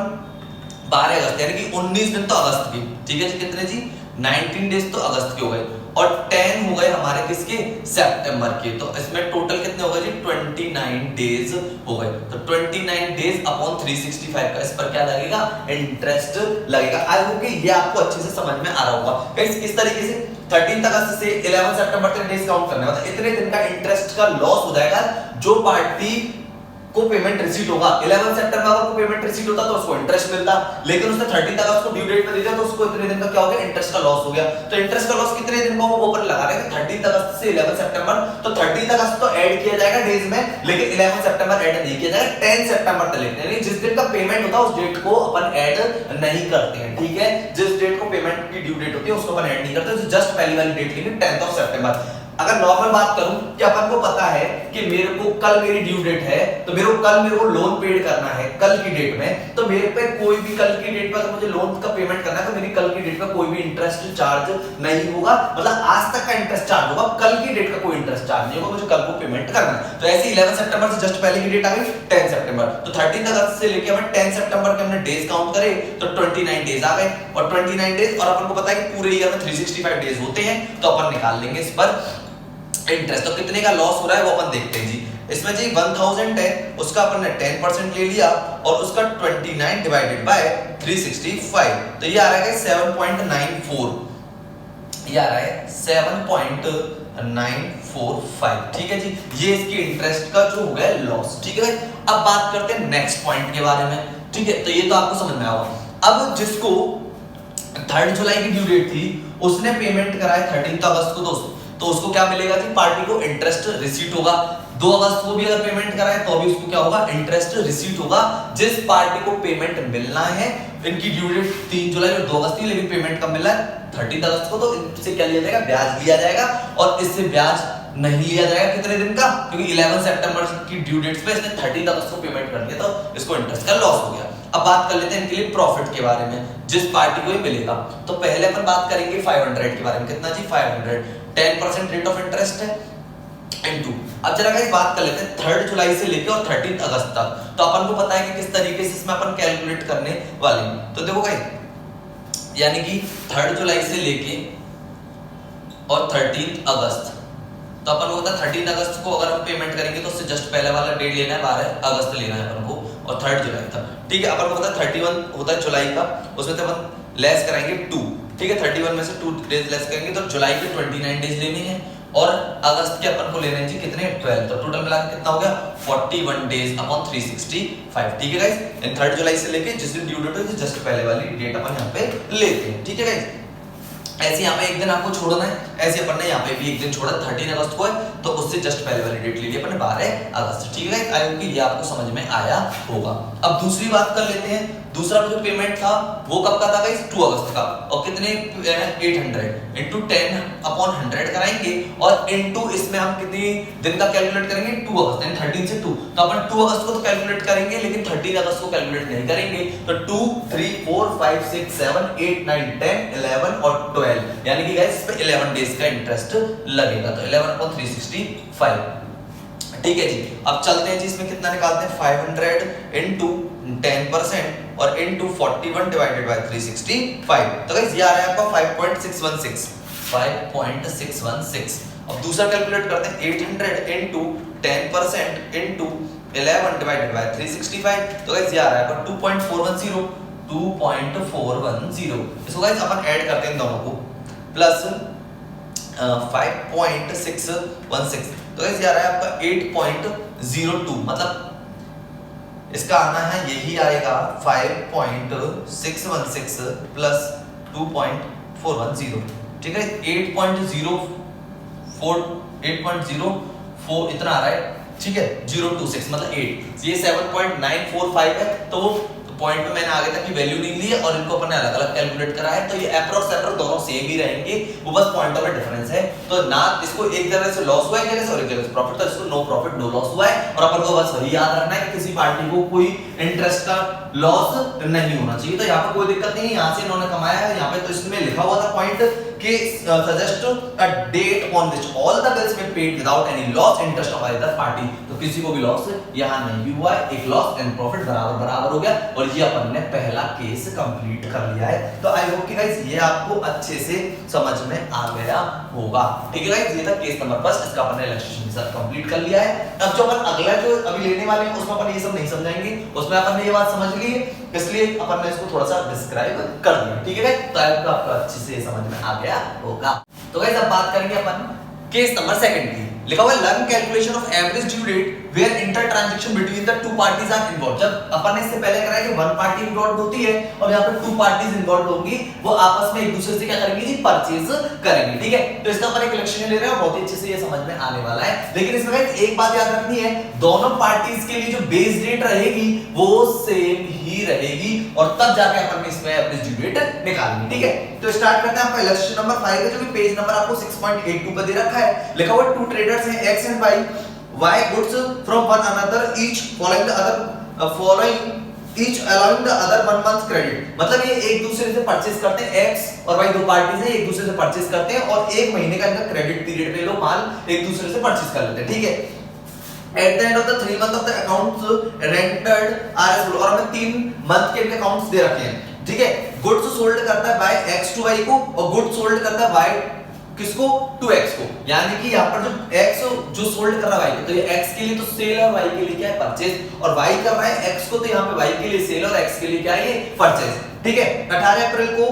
12 अगस्त यानी कि 19 दिन तो अगस्त के, ठीक है जी, कितने जी? 19 डेज तो अगस्त के हो गए और 10 हो गए हमारे किसके? सितंबर के। तो इसमें टोटल कितने हो गए जी? 29 डेज हो गए। तो 29 डेज अपॉन 365 का इस पर क्या लगेगा? इंटरेस्ट लगेगा। आई होप कि ये आपको अच्छे से समझ में आ रहा होगा। गाइस इस तरीके से 13 अगस्त से 11 सितंबर तक डेज काउंट करना है, मतलब इतने दिन का इंटरेस्ट का लॉस हो जाएगा। जो पार्टी को पेमेंट रिसीट होगा 11 सितंबर को पेमेंट रिसीट होता तो उसको इंटरेस्ट मिलता, लेकिन उसने 13 अगस्त को ड्यू डेट पे दिया तो उसको इतने दिन का क्या हो गया? इंटरेस्ट का लॉस हो गया। तो इंटरेस्ट का लॉस कितने दिन का वो ऊपर लगा रहे हैं 13 अगस्त से 11 सितंबर। तो 13 अगस्त तो ऐड किया जाएगा डेज में, लेकिन 11 सितंबर ऐड नहीं किया जाएगा, 10 सितंबर तक लेते हैं, यानी जिस दिन का पेमेंट होता है उस डेट को अपन ऐड नहीं करते हैं, ठीक है। जिस डेट को पेमेंट की ड्यू डेट होती है उसको अपन ऐड नहीं करते, जस्ट पहली वाली डेट लेंगे 10 सितंबर। अगर नॉर्मल बात करूं कि अपन को पता है कि मेरे को कल मेरी ड्यू डेट है, तो मेरे को लोन पेड करना है कल की डेट में, तो मेरे पे कोई भी कल की डेट पर अगर मुझे लोन का पेमेंट करना है तो मेरी कल की डेट पर कोई भी इंटरेस्ट चार्ज नहीं होगा, मतलब आज तक का इंटरेस्ट चार्ज होगा, कल की डेट का कोई इंटरेस्ट चार्ज नहीं होगा, मुझे कल को पेमेंट करना है। तो ऐसे 11 सितंबर से जस्ट पहले की डेट आ गई 10 सितंबर। तो 13 अगस्त से लेके हमें 10 सितंबर के हमने डेज काउंट करे तो 29 डेज आ गए, और 29 डेज, और अपन को पता है कि पूरे ईयर में 365 डेज होते हैं, तो अपन निकाल लेंगे इस पर इंटरेस्ट। तो कितने का लॉस हो रहा है वो अपन देखते हैं जी। इसमें जी 1000 है, उसका अपन ने 10% ले लिया और उसका 29 डिवाइडेड बाय 365, तो ये आ रहा है 7.94, ये आ रहा है 7.945, ठीक है जी। ये इसकी इंटरेस्ट का जो हो गया लॉस, ठीक है। अब बात करते हैं नेक्स्ट पॉइंट के बारे में, ठीक है। तो ये तो आपको समझ में आया। अब जिसको 3 जुलाई की ड्यू डेट थी उसने पेमेंट कराया 13 अगस्त को, दोस्तों तो उसको क्या मिलेगा जी? पार्टी को इंटरेस्ट रिसीट होगा। 2 अगस्त को भी अगर पेमेंट कराए तो भी उसको क्या होगा? इंटरेस्ट रिसीट होगा। जिस पार्टी को पेमेंट मिलना है, इनकी ड्यू डेट 3 जुलाई और 2 अगस्त की, लेकिन पेमेंट कब मिल रहा है 13 अगस्त को, तो इनसे क्या लिया जाएगा? ब्याज लिया जाएगा, और इससे ब्याज नहीं लिया जाएगा। कितने दिन का? क्योंकि 11 सितंबर की ड्यू डेट्स पे इसने 30 अगस्त को पेमेंट कर दिया, तो इसको इंटरेस्ट का लॉस हो गया। अब बात कर लेते हैं इनके लिए प्रॉफिट के बारे में, जिस पार्टी को ये मिलेगा। तो पहले अपन बात करेंगे 500 के बारे में। कितना जी? 500। 10% रेट ऑफ इंटरेस्ट है इनटू। अब जरा गाइस बात कर लेते हैं 3 जुलाई से लेके और 13 अगस्त तक। तो अपन को पता है कि किस तरीके से इसमें अपन कैलकुलेट करने वाले हैं। तो देखो गाइस, यानी कि 3 जुलाई से लेके और 13 अगस्त, तो अपन को पता है 13 अगस्त को अगर हम पेमेंट करेंगे तो उससे जस्ट पहले वाला डेट लेना है, 12 अगस्त लेना है अपन को, और 3 जुलाई तक। ठीक है, अपन को पता है 31 होता है जुलाई का, उसमें तो अपन लेस कराएंगे 2। ठीक है, 31 में से 2 डेज लेस करेंगे तो जुलाई के 29 डेज लेने हैं, और अगस्त के अपन को लेने हैं जी कितने? 12। तो टोटल मिला के कितना हो गया? 41 डेज अपॉन 365। ठीक है गाइस, इन 3 जुलाई से लेके जिस दिन ड्यू डेट है जस्ट पहले वाली डेट अपन यहाँ पे लेते हैं। ठीक है गाइस, ऐसे यहाँ पे एक दिन आपको छोड़ना है, ऐसे अपन ने यहाँ पे भी एक दिन छोड़ा। 13 अगस्त को है तो उससे जस्ट पहले वाली डेट ले ली अपन ने 12 अगस्त। ठीक है, आई होप कि ये आपको समझ में आया होगा। अब दूसरी बात कर लेते हैं। दूसरा जो पेमेंट था वो कब का था गाइस? 2 अगस्त का। और कितने? 800 इंटू 10 अपॉन 100 कराएंगे, और इंटू इसमें हम कितने दिन का कैलकुलेट करेंगे? 2 अगस्त, यानी 13 से 2। तो अपन 2 अगस्त को तो कैलकुलेट करेंगे, लेकिन 13 अगस्त को कैलकुलेट नहीं करेंगे। तो 2, 3, 4, 5, 6, 7, 8, 9, 10, 11 और 12, यानी कि गाइस इस पे 11 डेज का इंटरेस्ट लगेगा। तो 11 अपॉन 365। ठीक है जी, अब चलते हैं जी, इसमें कितना निकालते हैं? 500 इंटू 10% और इंटू 41 डिवाइडेड बाय 365। तो गाइस ये आ रहा है आपका 5.616। 5.616। अब दूसरा कैलकुलेट करते हैं 800 इंटू 10% इंटू 11 डिवाइडेड बाय 365। तो गाइस ये आ रहा है आपका 2.410। 2.410। इसको गाइस अपन ऐड करते हैं दोनों को, प्लस 5.616। तो गाइस ये आ रहा है आपका 8.02। मतलब इसका आना है, यही आएगा 5.616 प्लस 2.410। ठीक है, 8.04 इतना आ रहा है। ठीक है, 026 मतलब 8। ये 7.945 है। तो पॉइंट में मैंने आगे तक की वैल्यू नहीं ली है और इनको अपन ने अलग अलग कैलकुलेट करा है। तो ये अप्रोक्स दोनों सेम ही रहेंगे, वो बस पॉइंट में डिफरेंस है। तो ना इसको एक जगह से लॉस हुआ है, एक जगह से और एक जगह से प्रॉफिट, तो इसको नो प्रॉफिट नो लॉस हुआ है। और अपन को बस वही याद रखना है कि किसी पार्टी को कोई इंटरेस्ट का लॉस नहीं होना चाहिए। तो यहाँ पर कोई दिक्कत नहीं है, यहाँ से इन्होंने कमाया है। यहाँ पे तो इसमें लिखा हुआ था पॉइंट कि suggest a date on which all the bills may paid without any loss interest of either party. तो किसी को भी लॉस यहाँ नहीं भी हुआ है, एक लॉस एंड प्रॉफिट बराबर बराबर हो गया। और ये अपन ने पहला केस कंप्लीट कर लिया है। तो आई होप कि गाइस ये आपको अच्छे से समझ में आ गया होगा। ठीक है गाइस, ये था केस नंबर 10, इसका अपन ने इलस्ट्रेशन के साथ कंप्लीट कर लिया है। अब जो अपन अगला जो अभी लेने वाले हैं उसमें अपन ये सब नहीं समझाएंगे, उसमें अपन ने ये बात समझ ली है, इसलिए अपन ने इसको थोड़ा सा डिस्क्राइब कर दिया। ठीक है गाइस, तो आई होप आपको अच्छे से समझ में आ गया होगा। तो गाइस अब बात करेंगे अपन केस नंबर 2 की। लिखा हुआ है learn calculation of average due date where inter transaction between the two parties are involved. जब अपन ने इससे पहले करा है कि वन पार्टी इन्वॉल्व होती है और यहाँ पे टू पार्टीज इन्वॉल्व होंगी, वो आपस में एक दूसरे से क्या करेंगे जी? परचेज करेंगे। ठीक है, तो इसका अपन एक इलस्ट्रेशन ले रहे हैं, बहुत ही अच्छे से ये समझ में आने वाला है। लेकिन इसमें एक बात याद रखनी है, दोनों पार्टीज के लिए जो बेस डेट रहेगी वो सेम ही रहेगी, और तब जाके अपन इसमें एवरेज ड्यू डेट निकालेंगे। ठीक है, तो स्टार्ट करते हैं। आपका इलस्ट्रेशन नंबर 5 है, जो कि पेज नंबर आपको 6.82 पे दे रखा है। लिखा हुआ है टू ट्रेडर्स हैं X and Y buy goods from one another each following the other each allowing the other 1 month credit। मतलब ये एक दूसरे से परचेज करते हैं, X और Y दो पार्टीज हैं, एक दूसरे से परचेज करते हैं और 1 महीने का इनका क्रेडिट पीरियड पे लोग माल एक दूसरे से परचेज कर लेते हैं। ठीक है, at the end of the 3 month of the accounts rented R S, और हमें 3 मंथ के इनके अकाउंट्स दे रखे हैं। ठीक है, गुड्स सोल्ड करता है बाय X टू Y को, और गुड्स सोल्ड करता है Y किसको? टू X को। यानी कि यहाँ पर जो X जो सोल्ड कर रहा है Y को, तो ये X के लिए तो सेल है और Y के लिए क्या है? परचेज। और Y कर रहा है X को, तो यहाँ पे Y के लिए सेल और X के लिए क्या है? ये परचेज। ठीक है, 18 अप्रैल को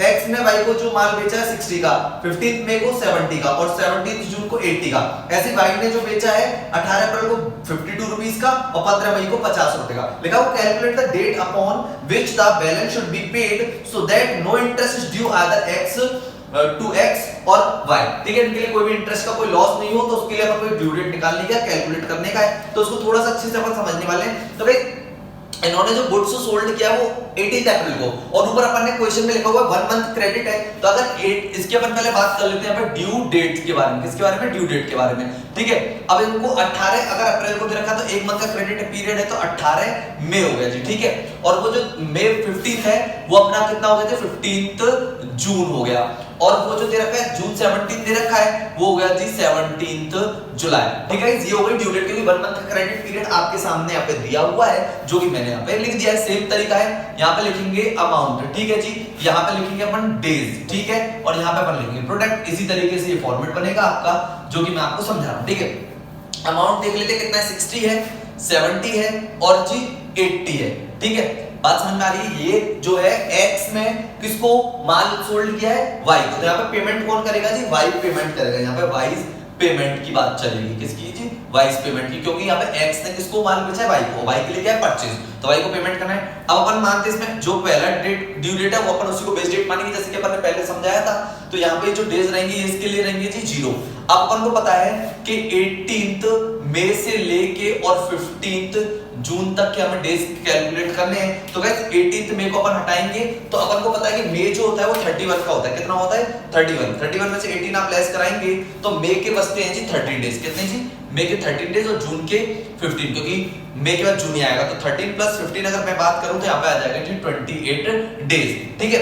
X ने Y को जो माल बेचा है 60 का, 15 मई को 70 का और 17 जून को 80 का। ऐसे Y ने जो बेचा है 18 अप्रैल को 52 रुपीस का और 15 मई को 50 रुपए का। लिखा हुआ calculate the date upon which the balance should be paid so that no interest is due either X to X और Y। ठीक है, इनके लिए कोई भी इंटरेस्ट का कोई लॉस नहीं हो, तो उसके लिए अपन को ड्यू डेट निकालने का कैलकुलेट करने का है। तो उसको थोड़ा सा अच्छे से अपन समझने वाले हैं। तो भाई इन्होंने जो गुड्स सोल्ड किया वो 18 अप्रैल को, और ऊपर अपन ने क्वेश्चन में लिखा हुआ है 1 मंथ क्रेडिट है। तो अगर इसकी अपन पहले बात कर लेते हैं यहाँ पे ड्यू डेट के बारे में। किसके बारे में? ड्यू डेट के बारे में। ठीक है, अब इनको 18 अगर अप्रैल को दे रखा तो 1 मंथ का क्रेडिट पीरियड है, तो 18 मई हो गया जी। ठीक है, और वो जो मई 15 है वो अपना कितना हो गया जी? 15 जून हो गया। और वो जो दे रखा है जून 17 दे रखा है वो हो गया जी 17 जुलाई। ठीक है, ये हो गई ड्यू डेट, क्योंकि 1 मंथ का क्रेडिट पीरियड आपके सामने यहाँ पे दिया हुआ है, जो कि मैंने यहाँ पे लिख दिया है। सेम तरीका है, यहाँ पे लिखेंगे अमाउंट। ठीक है जी, यहाँ पे लिखेंगे अपन डेज। ठीक है, और यहाँ पे अपन लिखेंगे प्रोडक्ट। इसी तरीके से ये फॉर्मेट बनेगा आपका, जो कि मैं आपको समझा रहा हूँ। ठीक है, अमाउंट देख लेते कितना है, 60 है, 70 है और जी 80 है। ठीक है, बात समझ में आ रही है? ये जो है x में किसको माल सोल्ड किया है? y को। तो यहाँ पे पेमेंट कौन करेगा जी? y पेमेंट करेगा। यहाँ पे y पेमेंट की बात चलेगी। किसकी जी? y पेमेंट की, क्योंकि यहाँ पे x ने किसको माल बेचा है? y को। y के लिए क्या है? परचेज, तो y को पेमेंट करना है। अब अपन मानते हैं इसमें जो पहला डेट ड्यू डेट है वो अपन उसी को बेस डेट मानेंगे, जैसे कि अपन ने पहले समझाया था। तो यहाँ पे जो डेज रहेंगे इसके लिए रहेंगे जी 0। अब अपन को पता है कि 18th मई से लेके और 15th जून तक के हमें डेज कैलकुलेट करने हैं। तो गाइस 18th मई को अपन हटाएंगे, तो अपन को पता है कि मई जो होता है वो 31 का होता है। कितना होता है? 31 में से 18 आप लेस कराएंगे तो मई के बचते हैं जी 13 डेज। कितने जी? मई के 13 डेज और जून के 15, क्योंकि मई के बाद जून ही आएगा। तो 13 प्लस 15 अगर मैं बात करूं तो यहाँ पे आ जाएगा जी 28 डेज। ठीक है,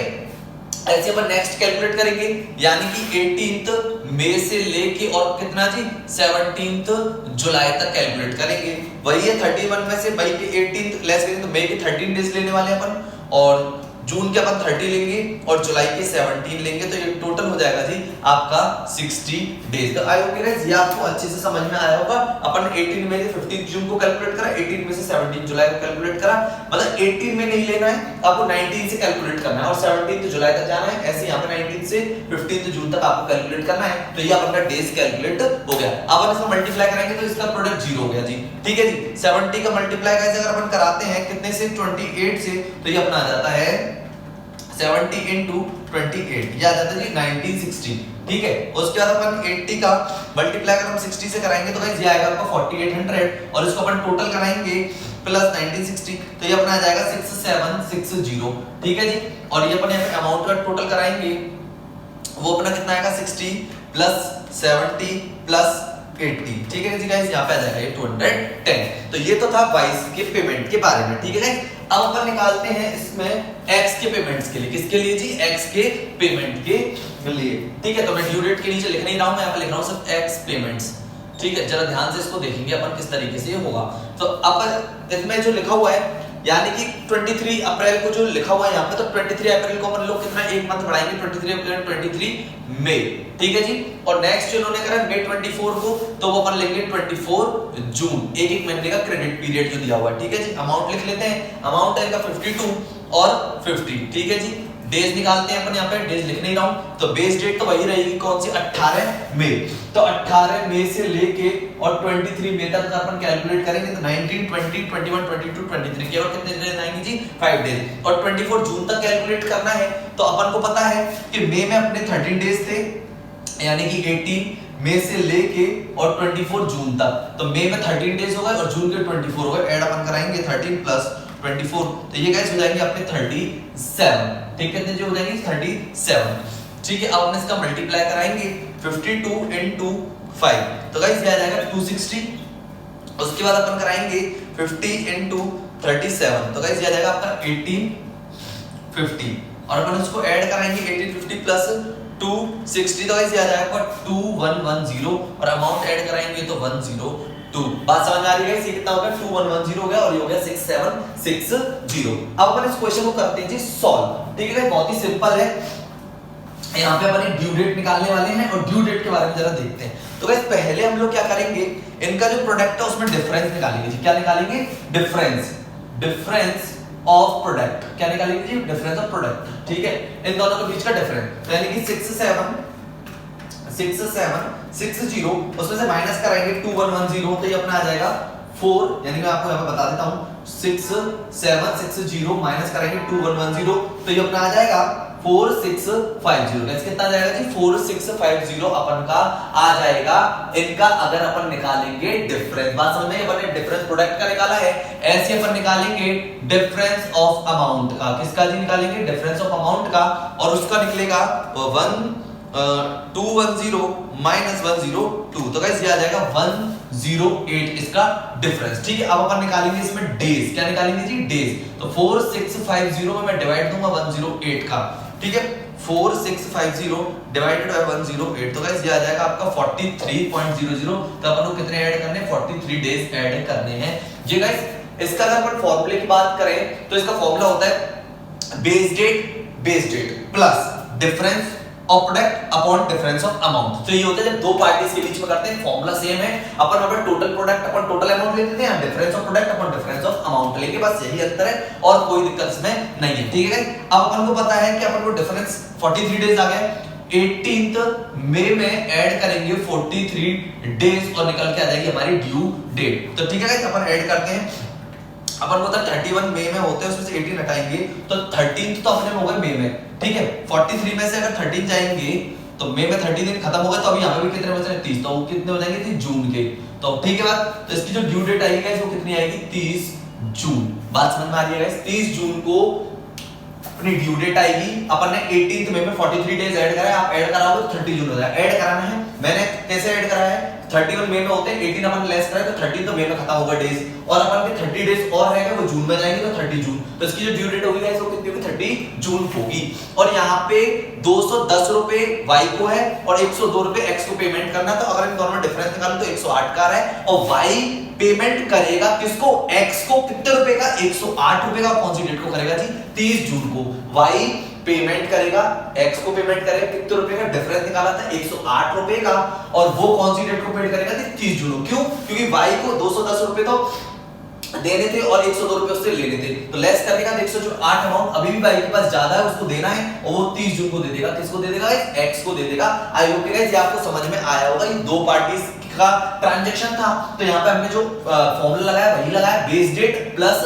ऐसे अपन नेक्स्ट कैलकुलेट करेंगे, यानी कि 18th मई से लेके और कितना जी 17th जुलाई तक कैलकुलेट करेंगे। वही है 31 में से मई के 18th लेस करेंगे तो मई के 13 डेज लेने वाले हैं अपन, और जून के अपन 30 लेंगे और जुलाई के 17 लेंगे, तो ये टोटल हो जाएगा जी आपका 60 डेज। तो आई होप गाइस ये आपको अच्छे से समझ में आया होगा। अपन 18 में से 15 जून को कैलकुलेट करा, 18 में से 17 जुलाई को कैलकुलेट करा। मतलब 18 में नहीं लेना है आपको, 19 से कैलकुलेट करना है और 17 जुलाई तक जाना है। ऐसे यहाँ पे 19 से 15 जून तक आपको कैलकुलेट करना है। तो ये अपन का डेज कैलकुलेट हो गया। अब अपन इसको मल्टीप्लाई करेंगे तो इसका प्रोडक्ट 0 हो गया जी। ठीक है जी, 70 का मल्टीप्लाई गाइस अगर अपन कराते हैं कितने से? 28 से, तो ये अपना आ जाता है 70 into 28, ये आ जाता है जी 1960। ठीक है, उसके बाद अपन 80 का मल्टीप्लाई अगर हम 60 से कराएंगे तो गाइस ये आएगा आपका 4800, और इसको अपन टोटल कराएंगे प्लस 1960, तो ये अपना आ जाएगा 6760। ठीक है जी, और ये अपन यहाँ पे अमाउंट का टोटल कराएंगे, वो अपना कितना आएगा 60 प्लस 70 प्लस 80। ठीक है जी गाइस, यहाँ पे आ जाएगा ये 210। तो ये तो था वाइस के पेमेंट के बारे में। ठीक है गाइस, अब अपन निकालते हैं इसमें एक्स के पेमेंट्स के लिए। किसके लिए जी? एक्स के पेमेंट के लिए। ठीक है, तो मैं ड्यू डेट के नीचे लिख नहीं रहा हूं, मैं यहाँ पे लिख रहा हूं सिर्फ एक्स पेमेंट्स। ठीक है, जरा ध्यान से इसको देखेंगे अपन किस तरीके से ये होगा। तो अब इसमें जो लिखा हुआ है, यानी कि 23 अप्रैल को जो लिखा हुआ है यहाँ पे, तो 23 अप्रैल को अपन लोग कितना एक मंथ बढ़ाएंगे, 23 अप्रैल 23 मई। ठीक है जी, और नेक्स्ट जो इन्होंने करा मई 24 को, तो वो अपन लेंगे 24 जून। एक एक महीने का क्रेडिट पीरियड जो दिया हुआ है। ठीक है जी, अमाउंट लिख लेते हैं। अमाउंट है इनका 52 और 50। ठीक है जी, डेज निकालते हैं अपन, यहाँ पे डेज लिख नहीं रहा हूं, तो बेस डेट तो वही रहेगी कौन सी? 18 मई। तो 18 मई से लेके और 23 मई तक अपन कैलकुलेट करेंगे तो 19 20 21 22 23 केवल कितने डेज आएंगे जी? 5 डेज। और 24 जून तक कैलकुलेट करना है, तो अपन को पता है कि मई में अपने 13 डेज थे, यानी कि 18 मई से लेके और 24 जून तक। तो मई में 13 डेज हो गए और जून के 24 हो गए। ऐड अपन कराएंगे 13 प्लस 24, तो ये गाइस हो जाएंगे अपने 37। ठीक है, कितने जो हो जाएंगे? 37। ठीक है, अब हम इसका मल्टीप्लाई कराएंगे 52 into 5, तो गाइस ये आ जाएगा 260। उसके बाद अपन कराएंगे 50 into 37, तो गाइस ये आ जाएगा आपका 1850, और अपन इसको ऐड कराएंगे 1850 प्लस 260, तो गाइस ये आ जाएगा 2110, और अमाउंट ऐड कराएंगे तो 102। बात समझ आ रही है? ये कितना हो गया? 2110 हो गया, और ये हो गया 6760। अब अपन इस क्वेश्चन को करते हैं जी सॉल्व। ठीक है, बहुत ही सिंपल है। यहाँ पे अपन ड्यू डेट निकालने वाले हैं और ड्यू डेट के बारे में जरा देखते हैं। तो गाइस पहले हम लोग क्या करेंगे, इनका जो प्रोडक्ट है उसमें डिफरेंस निकालेंगे जी। क्या निकालेंगे? Difference of product. क्या निकालेंगे जी? Difference of product. ठीक है, इन दोनों के बीच का डिफरेंस, यानी कि 6760, उसमें से माइनस कराएंगे 2110, तो ये अपना आ जाएगा 4, यानी मैं आपको यहाँ पे बता देता हूँ 6760 माइनस कराएंगे 2110, तो ये अपना आ जाएगा 4650। कितना जाएगा जी 4650 अपन का आ जाएगा इनका, अगर अपन निकालेंगे डिफरेंस। बात समझ में, अपन ने डिफरेंस प्रोडक्ट का निकाला है, ऐसे अपन निकालेंगे डिफरेंस ऑफ अमाउंट का। किसका जी निकालेंगे? डिफरेंस ऑफ अमाउंट का, और उसका निकलेगा 210 माइनस 102, तो गाइस ये आ जाएगा 108 इसका डिफरेंस। ठीक है, अब अपन निकालेंगे इसमें डेज। क्या निकालेंगे जी? डेज। तो 4650 में मैं डिवाइड दूंगा 108 का। ठीक है, 4650 डिवाइडेड बाय 108, तो गाइस ये आ जाएगा आपका 43.00। तो अपन को कितने ऐड करने हैं? 43 डेज ऐड करने हैं। ये गाइस इसका अगर अपन फॉर्मूले की बात करें तो इसका फॉर्मूला होता है base date plus difference of product upon difference of amount. तो ये होता है जब दो पार्टीज के बीच में करते हैं, फॉर्मूला सेम है। अपन वहां पे टोटल प्रोडक्ट अपन टोटल अमाउंट लेते थे, difference of product upon difference of amount लेंगे, बस यही अंतर है और कोई दिक्कत इसमें नहीं है। ठीक है, अब अपन को पता है कि अपन को डिफरेंस 43 डेज आ गया। 18 मई में ऐड करेंगे 43 डेज और निकल के आ जाएगी हमारी ड्यू डेट। तो ठीक है गाइस, अपन ऐड करते हैं। अपन को 31 मई में होते हैं, उसमें से 18 हटाएंगे तो 13 तो अपने हो गए मई में। ठीक है, 43 में से अगर 13 जाएंगे तो मई में 30 दिन खत्म हो गए, तो अभी यहाँ पे भी कितने बचे हैं? 30, तो कितने हो जाएंगे? 30 जून के। तो ठीक है बात, तो इसकी जो ड्यू डेट आएगी गाइस वो कितनी आएगी? 30 जून। बात समझ में आ रही है गाइस? 30 जून को अपनी ड्यू डेट आएगी। अपन ने 18 मई में 43 डेज ऐड करा है, आप ऐड कराओगे तो 30 जून हो जाएगा। ऐड कराना है, मैंने कैसे ऐड करा है? 31 मई में होते हैं, 18 अपन लेस करें तो 30 तो मई में खत्म होगा डेज, और अपन के 30 डेज और रहेगा वो जून में जाएंगे तो 30 जून। तो इसकी जो ड्यू डेट होगी गाइस वो कितनी होगी? 30 जून होगी। और यहाँ पे 210 रुपए y को है और 102 रुपए x को पेमेंट करना। तो अगर इन दोनों में डिफरेंस निकालें तो 108 का है, और y पेमेंट करेगा किसको? x को। कितने रुपए का? 108 रुपए का। कौन सी डेट को करेगा जी? 30 जून को। y पेमेंट करेगा, x को पेमेंट करेगा कितने रुपए का? डिफरेंस निकाला था 108 रुपए का, और वो कौन सी डेट को पेमेंट करेगा? 30 जून को। क्यों? क्योंकि y को 210 रुपए तो देने थे और 102 रुपए उससे लेने थे, तो लेस करने का 108 अमाउंट अभी भी भाई के पास ज्यादा है, उसको देना है, और वो 30 जून को दे देगा। किसको दे देगा? एक्स को दे देगा। आई होप गाइस ये आपको समझ में आया होगा। ये दो पार्टीज का ट्रांजैक्शन था, तो यहाँ पे हमने जो फॉर्मूला लगाया वही लगाया, base date plus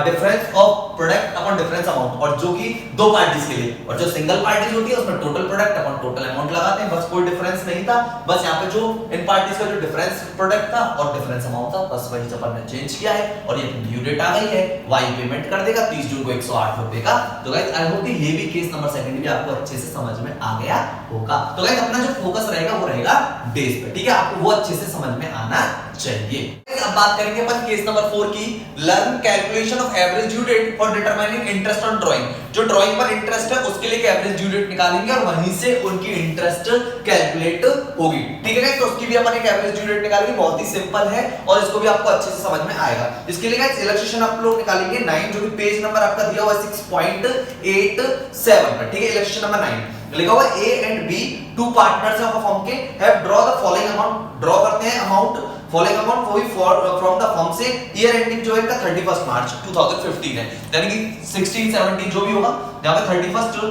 difference of product upon difference amount, और जो कि दो पार्टीज के लिए। और जो सिंगल पार्टीज होती है उसमें total product upon total amount लगाते हैं, बस कोई डिफरेंस नहीं था। बस यहाँ पे जो इन पार्टीज का जो डिफरेंस प्रोडक्ट था और डिफरेंस अमाउंट था, बस वही अपन ने चेंज किया है, और ये ड्यू डेट आ गई है। वाई पेमेंट कर देगा 30 जून को 108 रुपए का। तो गाइस आई होप ये भी केस नंबर सेकंड भी आपको अच्छे से समझ में आ गया होगा। तो गाइस अपना जो फोकस रहेगा वो रहेगा डेज पे। ठीक है, आपको वो अच्छे से समझ में आना चाहिए। अब बात करेंगे अपन केस नंबर 4 की, learn calculation of average due date for determining interest on drawing. जो ड्राइंग पर इंटरेस्ट है उसके लिए एवरेज ड्यू डेट निकालेंगे और वहीं से उनकी इंटरेस्ट कैलकुलेट होगी। ठीक है, तो उसकी भी अपन एक एवरेज ड्यू डेट निकालेंगे, बहुत ही सिंपल है और इसको भी आपको अच्छे से समझ में आएगा। इसके लिए गाइस इलस्ट्रेशन आप लोग निकालेंगे 9, जो कि पेज नंबर आपका दिया हुआ है 6.87 पर। ठीक है, इलस्ट्रेशन नंबर 9 लिखा हुआ A and B, two partners of a firm के, have draw the following amount. Draw करते हैं अमाउंट, फॉलोइंग अमाउंट, वो भी फ्रॉम द फर्म से। ईयर एंडिंग जो है इनका 31 मार्च 2015 है, यानी कि 16 17 जो भी होगा, यहां पे 31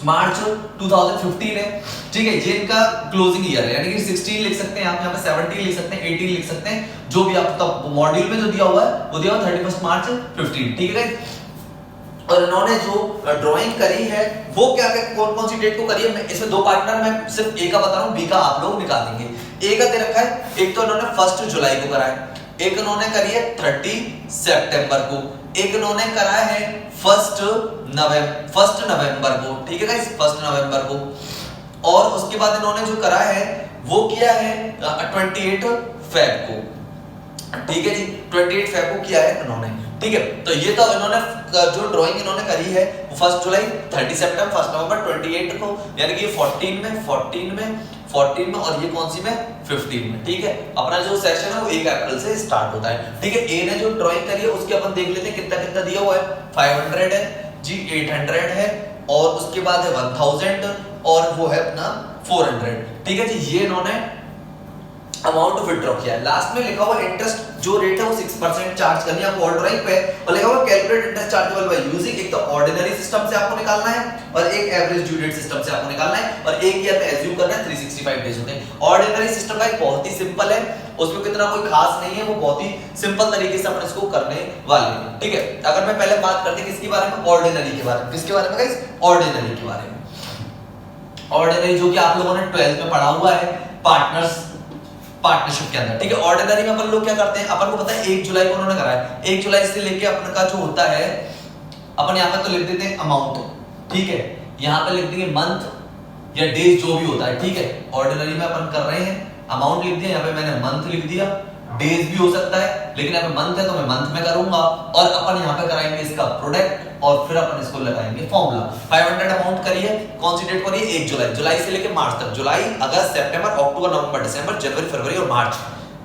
मार्च 2015 है। ठीक है, ये इनका क्लोजिंग ईयर है, यानी कि 16 लिख सकते हैं आप, यहाँ पे 17 लिख सकते हैं, 18 लिख सकते हैं, जो भी आपका मॉड्यूल में जो दिया हुआ है वो दिया हुआ 31 मार्च 15। ठीक है, और इन्होंने जो ड्राइंग करी है वो क्या क्या कौन कौन सी डेट को करी है, मैं इसमें दो पार्टनर, मैं सिर्फ ए का बता रहा हूं, बी का आप लोग निकाल देंगे। ए का दे रखा है, एक तो इन्होंने 1 जुलाई को करा है, एक इन्होंने करी है 30 सितंबर को, एक इन्होंने करा है 1 नवंबर को। ठीक है गाइस, 1 नवंबर को, और उसके बाद इन्होंने जो करा है वो किया है 28 फेब को। ठीक है जी, 28 फेब को किया है इन्होंने। ठीक है, तो ये तो इन्होंने जो ड्राइंग इन्होंने करी है वो 1 जुलाई, 30 सितंबर, 1 नवंबर, 28 को, यानी कि 14 में और ये कौन सी में 15 में। ठीक है, अपना जो सेशन है वो 1 अप्रैल से स्टार्ट होता है। ठीक है, ए ने जो ड्राइंग करी है उसके अपन देख लेते हैं कितना कितना दिया हुआ है। 500 है जी, 800 है, और उसके बाद है 1000, और वो है अपना 400। ठीक है जी, ये इन्होंने अमाउंट विथड्रॉ किया है, लास्ट में लिखा हुआ इंटरेस्ट जो रेट है वो 6% चार्ज करनी है आपको ऑल ड्राइव पे, और लिखा हुआ calculate interest chargeable by using, एक तो ऑर्डिनरी सिस्टम से आपको निकालना है और एक एवरेज ड्यू डेट सिस्टम से आपको निकालना है, और एक ईयर में एज्यूम करना है 365 डेज होते हैं। ऑर्डिनरी सिस्टम का एक बहुत ही सिंपल है, उसमें कितना कोई खास नहीं है, वो बहुत ही सिंपल तरीके से अपन इसको करने वाले हैं, ठीक है। अगर मैं पहले बात करते किसके बारे में, ऑर्डिनरी के बारे में, किसके बारे में गाइस, ऑर्डिनरी के बारे में। ऑर्डिनरी जो कि आप लोगों ने 12th में पढ़ा हुआ है पार्टनरशिप के अंदर, ठीक है। ऑर्डिनरी में अपन लोग क्या करते हैं, अपन को पता है 1 जुलाई को उन्होंने करा है, 1 जुलाई से लेके अपन का जो होता है, अपन यहाँ पे तो लिख देते हैं अमाउंट, ठीक है, यहाँ पे लिख देंगे मंथ या डेज जो भी होता है, ठीक है। ऑर्डिनरी में अपन कर रहे हैं, अमाउंट लिख दिया, यहाँ पे मैंने मंथ लिख दिया, डेज भी हो सकता है, लेकिन यहाँ पे मंथ है तो मैं मंथ में करूंगा, और अपन यहाँ पे कराएंगे इसका प्रोडक्ट, और फिर अपन इसको लगाएंगे फॉर्मूला। 500 अमाउंट करिए, कौन सी डेट को रही है, 1 जुलाई, जुलाई से लेके मार्च तक, जुलाई अगस्त सितंबर अक्टूबर नवंबर दिसंबर जनवरी फरवरी और मार्च,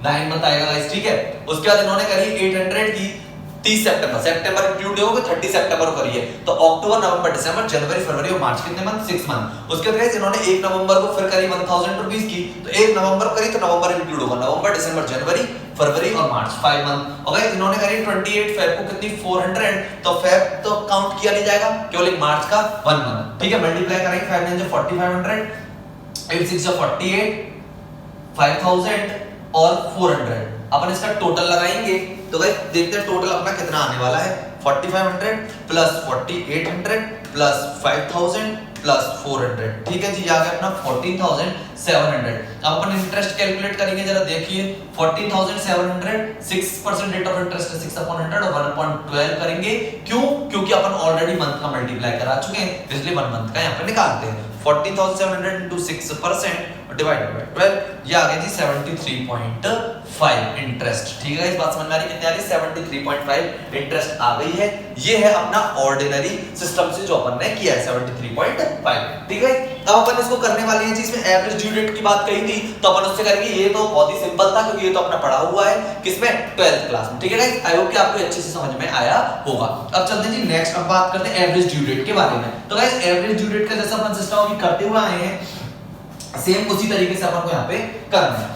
9 मंथ आएगा गाइस, ठीक है। उसके बाद इन्होंने करी 800 की 30 सितंबर, सितंबर इंक्लूड होगा 30 सितंबर को करिए, तो अक्टूबर नवंबर दिसंबर जनवरी फरवरी और मार्च कितने मंथ, 6 मंथ। उसके बाद गाइस इन्होंने 1 नवंबर को फिर करी 1000 रुपीस की, तो 1 नवंबर को करी तो नवंबर इंक्लूड होगा, नवंबर दिसंबर जनवरी फरवरी और मार्च 5 मंथ। और गाइस इन्होंने करी 28 फेब को कितनी 400, तो फेब तो काउंट किया नहीं जाएगा, केवल एक मार्च का 1 मंथ, ठीक है। मल्टीप्लाई करेंगे 5 9 4500, 8 6 48 5000 और 400, अपन इसका टोटल लगाएंगे, तो गाइस देखते हैं टोटल अपना कितना आने वाला है, 4500 प्लस 4800 प्लस 5000 प्लस 400, ठीक है जी, आ गया अपना 14700। अब अपन इंटरेस्ट कैलकुलेट करेंगे, जरा देखिए 14700, 6% रेट ऑफ इंटरेस्ट है 6/100 और 1.12 करेंगे, क्यों, क्योंकि अपन ऑलरेडी मंथ का मल्टीप्लाई करा चुके हैं, इसलिए 1 मंथ का यहाँ पे निकालते हैं। 14700 into 6% डिवाइडेड बाय 12, ये आ गया जी 73.5 इंटरेस्ट, ठीक है। इस बात समझ में आ रही है कितनी आ रही है, 73.5 इंटरेस्ट आ गई है। ये है अपना ऑर्डिनरी सिस्टम से जो अपन ने किया है 73.5, ठीक है। अब अपन इसको करने वाले हैं जी, इसमें एवरेज ड्यू डेट की बात कही थी, तो अपन उससे करेंगे, ये तो बहुत ही सिंपल था क्योंकि ये तो अपना पढ़ा हुआ है किसमें, 12th क्लास में, ठीक है गाइस। आई होप कि आपको अच्छे से समझ में आया होगा। अब चलते हैं जी नेक्स्ट, अब बात करते हैं एवरेज ड्यू डेट के बारे में। तो गाइस एवरेज ड्यू डेट का जैसा अपन सिस्टम अभी करते हुए आए हैं, सेम उसी तरीके से अपन को यहाँ पे करना है।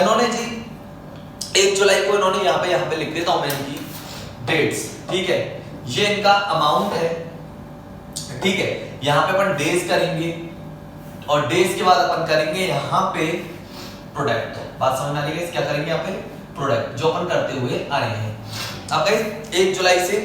इन्होंने जी 1 जुलाई को इन्होंने यहाँ पे लिख देता हूं मैं इनकी डेट्स, ठीक है, ये इनका अमाउंट है, ठीक है। यहाँ पे अपन डेज करेंगे और डेज के बाद अपन करेंगे यहाँ पे प्रोडक्ट, बात समझ में आ रही है, क्या करेंगे यहाँ पे प्रोडक्ट, जो अपन करते हुए आए हैं। अब गाइस 1 जुलाई से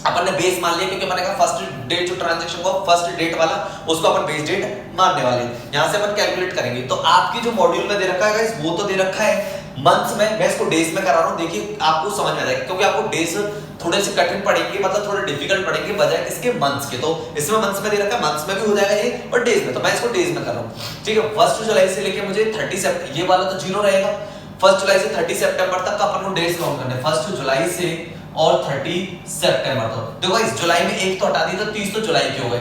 अपन ने बेस मान लिया, क्योंकि मैंने कहा फर्स्ट डेट जो ट्रांजैक्शन को फर्स्ट डेट वाला उसको अपन बेस डेट मानने वाले हैं। यहां से अपन कैलकुलेट करेंगे, तो आपकी जो मॉड्यूल में दे रखा है गाइस वो तो दे रखा है मंथ्स में, मैं इसको डेज में करा रहा हूं, देखिए आपको समझ में आ जाएगा, क्योंकि आपको डेज थोड़े से कठिन पड़ेंगे, मतलब थोड़े डिफिकल्ट पड़ेंगे बजाय किसके, मंथ्स के। तो इसमें मंथ्स में दे रखा है, मंथ्स में भी हो जाएगा ये, और डेज में, तो मैं इसको डेज में कर रहा हूं, ठीक है। 1 जुलाई से लेके मुझे 30 सितंबर, ये वाला तो 0 रहेगा, 1 जुलाई से 30 सितंबर तक का अपन को डेज काउंट करने, 1 जुलाई से और 30 सितंबर तक। देखो इस जुलाई में एक तो हटा दी, तो 30 तो जुलाई के हो गए,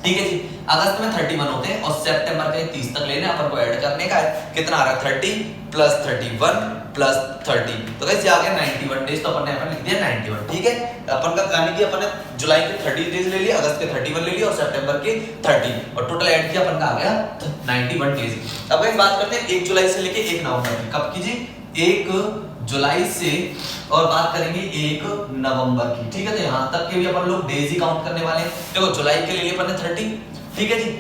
ठीक है जी। अगस्त में 31 होते हैं और सितंबर के 30 तक लेने, अपन को ऐड करने का है, कितना आ रहा है 30 प्लस 31 प्लस 30, तो गाइस ये आ गया 91 डेज, तो अपन ने यहाँ लिख दिया 91, ठीक है। अपन का यानी कि अपन ने जुलाई के 30 डेज ले लिए, अगस्त के 31 ले लिए और सितंबर के 30, और टोटल ऐड किया अपन का आ गया 91 डेज। अब गाइस बात करते हैं 1 जुलाई से लेके 1 नवंबर की, कब कीजिए 1 जुलाई से, और बात करेंगे 1 नवंबर की, ठीक है। तो यहां तक के भी अपन लोग डेज ही काउंट करने वाले हैं। देखो जुलाई के लिए अपन ने 30, ठीक है जी,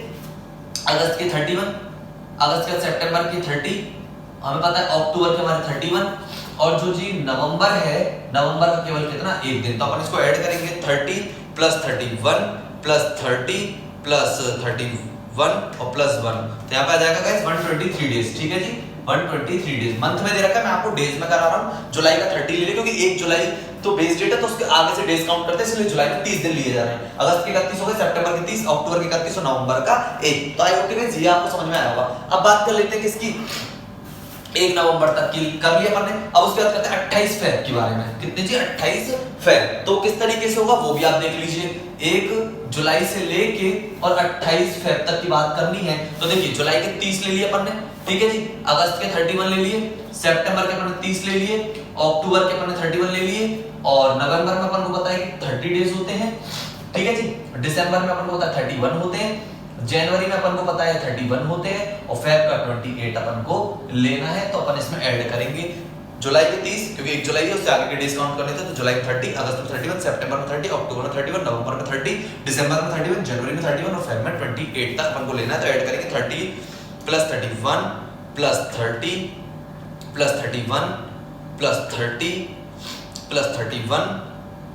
अगस्त के 31, अगस्त के सितंबर की 30, हमें पता है अक्टूबर के हमारे 31, और जो जी नवंबर है, नवंबर का केवल कितना, 1 दिन, तो अपन इसको ऐड करेंगे 30 प्लस 31 प्लस 30 प्लस 31 और प्लस 1, तो यहाँ पे आ जाएगा गाइस 123 डेज, ठीक है जी, 123 डेज। मंथ में दे रखा है, मैं आपको डेज में करा रहा हूं, जुलाई का 30 ले लिया, क्योंकि 1 जुलाई तो बेस डेट है, तो उसके आगे से डेज काउंट करते हैं, इसलिए जुलाई में 30 दिन लिए जा रहे हैं। अगस्त के 31 हो गए, सितंबर के 30, अक्टूबर के 31 और नवंबर का 1, तो आई होप कि ये आपको समझ में आया होगा। अब बात कर लेते हैं किसकी, 1 नवंबर तक की कर लिया अपन ने। अब उसके बाद करते हैं 28 फेब के बारे में, कितने जी 28 फेब, तो किस तरीके से होगा वो भी आप देख लीजिए। 1 जुलाई से लेके और 28 फेब तक की बात करनी है, तो देखिए जुलाई के 30 ले लिए अपन ने, ठीक है जी, अगस्त के 31 ले लिए, सितंबर के अपन ने 30 ले लिए, अक्टूबर के अपन ने 31 ले लिए, और नवंबर में अपन को पता है कि 30 डेज होते हैं, ठीक है जी, दिसंबर में अपन को पता है 31 होते हैं, जनवरी में अपन को पता है 31 होते हैं और फेब का 28 अपन को लेना है, तो अपन इसमें ऐड करेंगे जुलाई के 30, क्योंकि 1 जुलाई है उससे आगे के डेज काउंट करने थे, तो जुलाई में 30, अगस्त में 31, सितंबर में 30, अक्टूबर में 31, नवंबर में 30, दिसंबर में 31, जनवरी में 31 और फेब में 28 तक अपन को लेना है। तो ऐड करेंगे 30 plus 31 plus 30 plus 31 plus 30 plus 31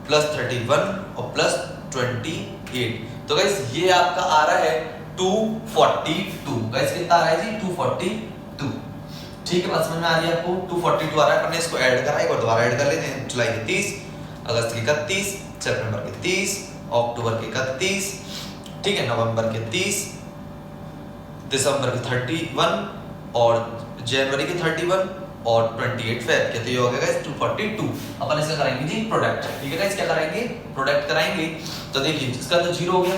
plus 31 और प्लस 28। तो गाइस ये आपका आ रहा है 242। गाइस कितना आ रहा है जी? 242। ठीक है, बात समझ में आ रही है आपको? 242 आ रहा है, अपन ने इसको ऐड करा, एक बार दोबारा ऐड कर लेते हैं। जुलाई के 30, अगस्त के 31, सितंबर के 30, अक्टूबर के 31, ठीक है, नवंबर के 30, दिसंबर के 31 और जनवरी के 31 और 28 फेब के। तो ये हो गया गाइस 242। अपन इसका कराएंगे जी प्रोडक्ट। ठीक है गाइस, क्या कराएंगे? प्रोडक्ट कराएंगे। तो देखिए इसका तो 0 हो गया,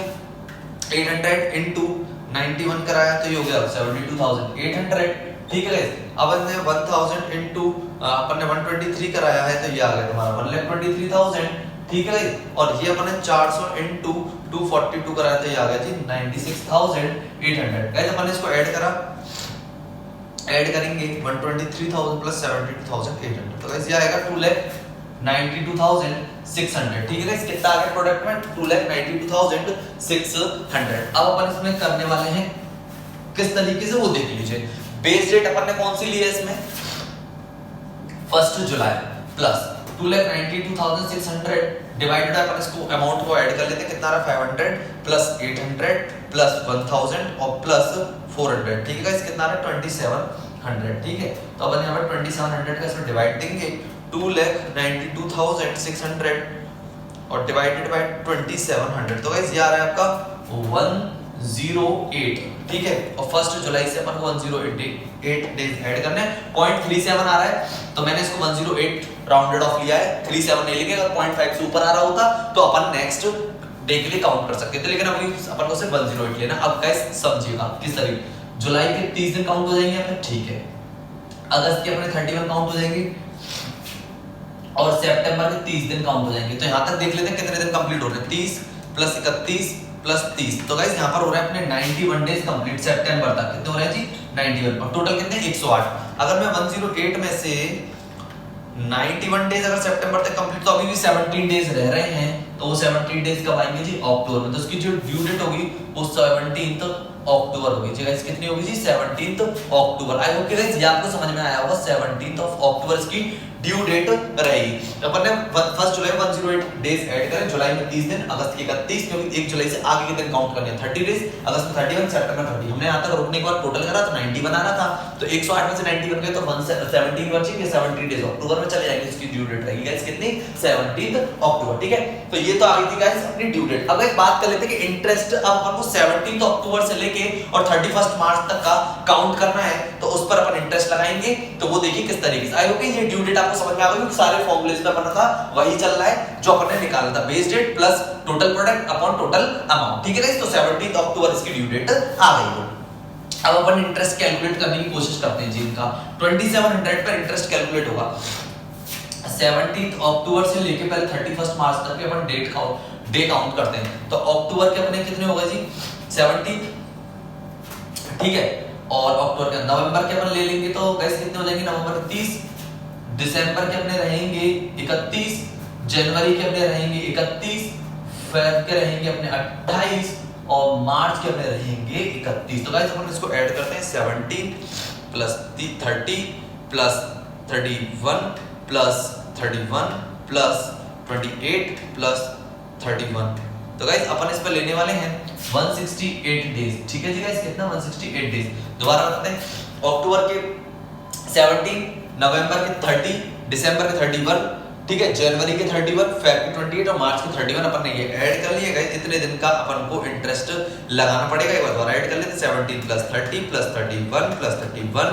800 into 91 कराया तो ये हो गया 72,800। ठीक है गाइस, अब अपन ने 1000 into अपन ने 123 कराया है तो ये आ गया तुम्हारा 1,23,000। ठीक है गाइस, और ये अपन ने 400 into 242 कराया तो ये आ गया जी 96,800। गाइस अपन ने इसको ऐड करा, ऐड करेंगे 123,000 प्लस 72,800, तो गाइस ये आएगा 2,92,600। ठीक है गाइस, कितना आ गया प्रोडक्ट में? 2,92,600। अब अपन इसमें करने वाले हैं किस तरीके से वो देख लीजिए। बेस डेट अपन ने कौन सी ली है इसमें? 1 जुलाई प्लस 2,92,600 डिवाइडेड अपन इसको अमाउंट को ऐड कर लेते हैं, कितना आ रहा है? 500 प्लस 800 प्लस 1000 और प्लस 400। ठीक है गाइस, कितना आ रहा है? 2700। ठीक है, तो अपन यहाँ पर 2700 का इसमें डिवाइड देंगे, 2,92,600 और डिवाइडेड बाय 2700, तो गाइस ये आ रहा है आपका 108। ठीक है, और 1 जुलाई से अपन को 108 डेज ऐड करने हैं। 0.37 आ रहा है तो मैंने इसको 108 राउंडेड ऑफ लिया है, 37 नहीं लेंगे। अगर 0.5 से ऊपर आ रहा होता तो अपन नेक्स्ट डे के लिए काउंट कर सकते थे, लेकिन अभी अपन को सिर्फ 108 लेना। अब गाइस समझिएगा किस तरीके, जुलाई के 30 दिन काउंट हो जाएंगे अपने, ठीक है, अगस्त के अपने 31 काउंट हो जाएंगे और सितंबर के 30 दिन काउंट हो जाएंगे। तो यहां तक देख लेते हैं कितने दिन कंप्लीट हो रहे हैं। 30 प्लस 31 प्लस 30, तो गाइस यहां पर हो रहा है अपने 91 डेज कंप्लीट सितंबर तक। कितने हो रहे हैं जी? 91 और टोटल कितने? 108। अगर मैं 108 में से 91 डेज अगर सितंबर तक कंप्लीट, तो अभी भी 17 डेज रह रहे हैं, तो वो 17 डेज कब आएंगे जी? अक्टूबर में। तो उसकी जो ड्यू डेट होगी वो 17 अक्टूबर होगी जी। गाइस कितनी होगी जी? 17 अक्टूबर। आई होप कि गाइस ये आपको समझ में आया होगा। 17 अक्टूबर इसकी ड्यू डेट रहेगी। अपन ने 1 जुलाई 108 डेज ऐड करें, जुलाई में 30 दिन, अगस्त के 31, क्योंकि 1 जुलाई से आगे के दिन काउंट करने हैं 30 डेज, अगस्त में 31, सितंबर 30। हमने यहां तक रुकने के बाद टोटल करा तो 90 बना रहा था, तो 108 में से 90 बन गए तो 117 बचेंगे, 70 डेज अक्टूबर में चले जाएंगे। इसकी ड्यू डेट रहेगी गाइस कितनी? 17 अक्टूबर। ठीक है, तो ये तो आ गई थी गाइस अपनी ड्यू डेट। अब एक बात कर लेते हैं कि इंटरेस्ट अब अपन को 17 अक्टूबर से लेके और 31 मार्च तक का काउंट करना है, तो उस पर अपन इंटरेस्ट लगाएंगे। तो वो देखिए किस तरीके से। आई होप कि ये ड्यू डेट आपको समझ में आ गई, सारे फॉर्मूले में बना था वही चल रहा है जो अपन ने निकाला था, base date plus total product upon total amount. ठीक है गाइस, तो 17 अक्टूबर इसकी ड्यू डेट आ गई है। अब अपन इंटरेस्ट कैलकुलेट करने की कोशिश करते हैं जी। इनका 2700 पर इंटरेस्ट कैलकुलेट होगा 17 अक्टूबर से लेके पहले 31 मार्च तक के अपन डे काउंट करते हैं। तो अक्टूबर के अपने कितने हो गए जी? 17। ठीक है, और अक्टूबर के नवंबर के अपन ले लेंगे तो गाइस कितने हो जाएंगे? नवंबर के 30, दिसंबर के अपने रहेंगे 31, जनवरी के अपने रहेंगे 31, फेब के रहेंगे अपने 28 और मार्च के अपने रहेंगे 31। तो गाइस अपन इसको ऐड करते हैं 17 plus 30 plus 31 plus 31 plus 28 plus 31। तो गाइस अपन इस पर लेने वाले हैं 168 डेज। ठीक है जी गाइस, कितना? 168 डेज। दोबारा बताते हैं, अक्टूबर के 17, नवंबर के 30, दिसंबर के 31, ठीक है, जनवरी के 31, फेब के 28 और मार्च के 31 अपन ने ये ऐड कर लिए। गाइस इतने दिन का अपन को इंटरेस्ट लगाना पड़ेगा। एक बार दोबारा ऐड कर लेते हैं, 17 plus 30 plus 31 plus 31